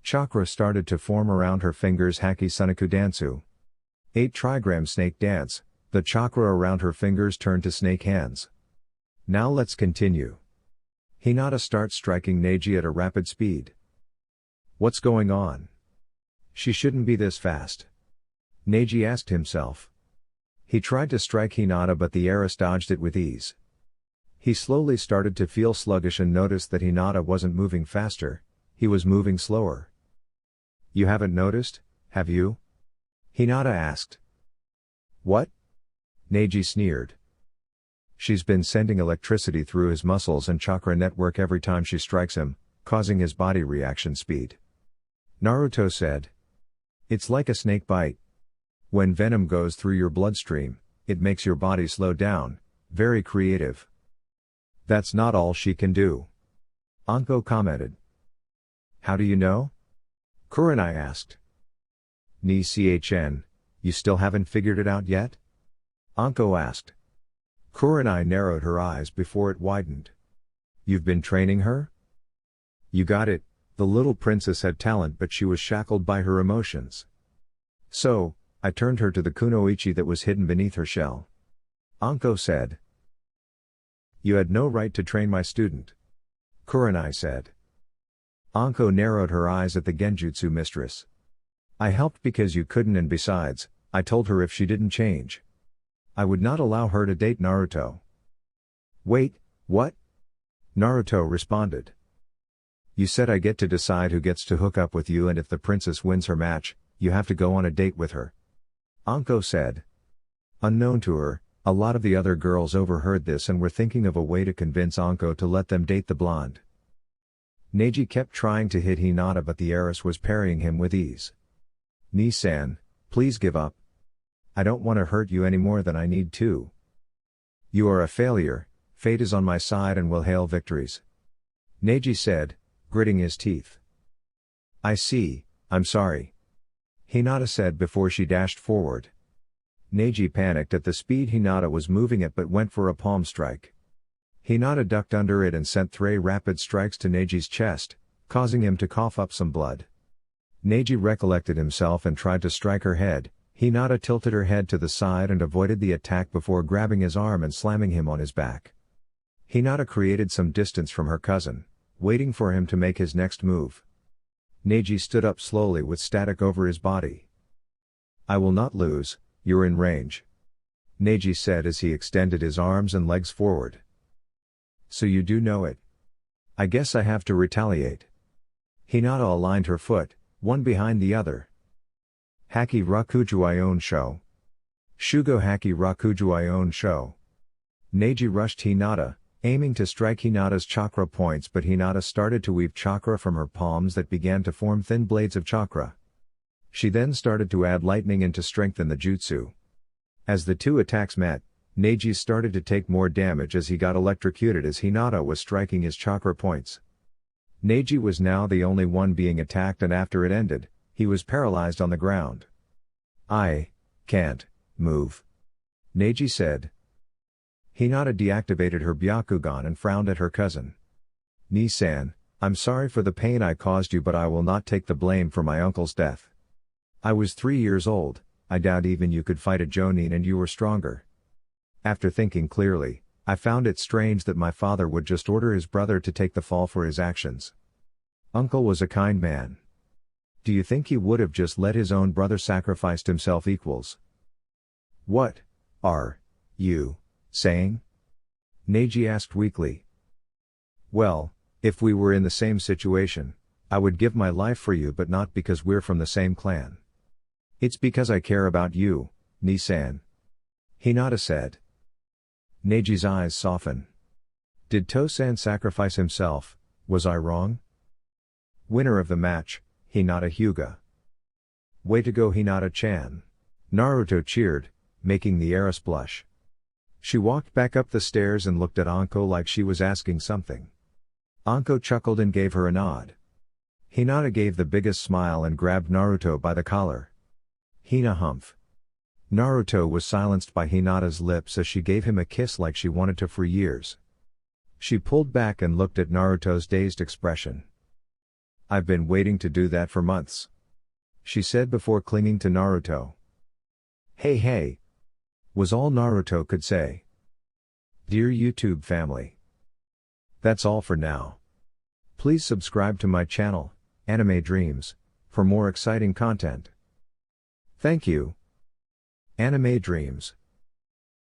S1: Chakra started to form around her fingers. Haki Sunaku Dansu. 8 trigram snake dance, the chakra around her fingers turned to snake hands. "Now let's continue." Hinata starts striking Neji at a rapid speed. What's going on? She shouldn't be this fast. Neji asked himself. He tried to strike Hinata but the heiress dodged it with ease. He slowly started to feel sluggish and noticed that Hinata wasn't moving faster, he was moving slower. "You haven't noticed, have you?" Hinata asked. "What?" Neji sneered. She's been sending electricity through his muscles and chakra network every time she strikes him, causing his body reaction speed. Naruto said. "It's like a snake bite. When venom goes through your bloodstream, it makes your body slow down." Very creative. "That's not all she can do," Anko commented. "How do you know?" Kurenai asked. "Ni Chn, you still haven't figured it out yet?" Anko asked. Kurenai narrowed her eyes before it widened. "You've been training her?" "You got it, the little princess had talent but she was shackled by her emotions. So, I turned her to the kunoichi that was hidden beneath her shell." Anko said. "You had no right to train my student," Kurenai said. Anko narrowed her eyes at the genjutsu mistress. "I helped because you couldn't and besides, I told her if she didn't change, I would not allow her to date Naruto." "Wait, what?" Naruto responded. "You said I get to decide who gets to hook up with you and if the princess wins her match, you have to go on a date with her," Anko said. Unknown to her, a lot of the other girls overheard this and were thinking of a way to convince Anko to let them date the blonde. Neji kept trying to hit Hinata but the heiress was parrying him with ease. "Ni-san, please give up. I don't want to hurt you any more than I need to. You are a failure, fate is on my side and will hail victories," Neji said, gritting his teeth. "I see, I'm sorry," Hinata said before she dashed forward. Neji panicked at the speed Hinata was moving at but went for a palm strike. Hinata ducked under it and sent 3 rapid strikes to Neji's chest, causing him to cough up some blood. Neji recollected himself and tried to strike her head. Hinata tilted her head to the side and avoided the attack before grabbing his arm and slamming him on his back. Hinata created some distance from her cousin, waiting for him to make his next move. Neji stood up slowly with static over his body. "I will not lose, you're in range," Neji said as he extended his arms and legs forward. "So you do know it. I guess I have to retaliate." Hinata aligned her foot, one behind the other. Haki Rakujuion Sho. Shugo Haki Rakujuion Sho. Neji rushed Hinata, aiming to strike Hinata's chakra points but Hinata started to weave chakra from her palms that began to form thin blades of chakra. She then started to add lightning in to strengthen the jutsu. As the two attacks met, Neji started to take more damage as he got electrocuted as Hinata was striking his chakra points. Neji was now the only one being attacked and after it ended, he was paralyzed on the ground. "I can't move," Neji said. Hinata deactivated her Byakugan and frowned at her cousin. "Ni-san, I'm sorry for the pain I caused you but I will not take the blame for my uncle's death. I was 3 years old, I doubt even you could fight a Jonin and you were stronger. After thinking clearly, I found it strange that my father would just order his brother to take the fall for his actions. Uncle was a kind man. Do you think he would have just let his own brother sacrificed himself equals?" "What are you saying?" Neji asked weakly. "Well, if we were in the same situation, I would give my life for you but not because we're from the same clan. It's because I care about you, Ni-san. Hinata said. Neji's eyes soften. Did To-san sacrifice himself? Was I wrong? Winner of the match, Hinata Hyuga. Way to go Hinata-chan. Naruto cheered, making the heiress blush. She walked back up the stairs and looked at Anko like she was asking something. Anko chuckled and gave her a nod. Hinata gave the biggest smile and grabbed Naruto by the collar. Hina humph. Naruto was silenced by Hinata's lips as she gave him a kiss like she wanted to for years. She pulled back and looked at Naruto's dazed expression. I've been waiting to do that for months, she said before clinging to Naruto. Hey, was all Naruto could say. Dear YouTube family, that's all for now. Please subscribe to my channel, Anime Dreams, for more exciting content. Thank you. Anime Dreams.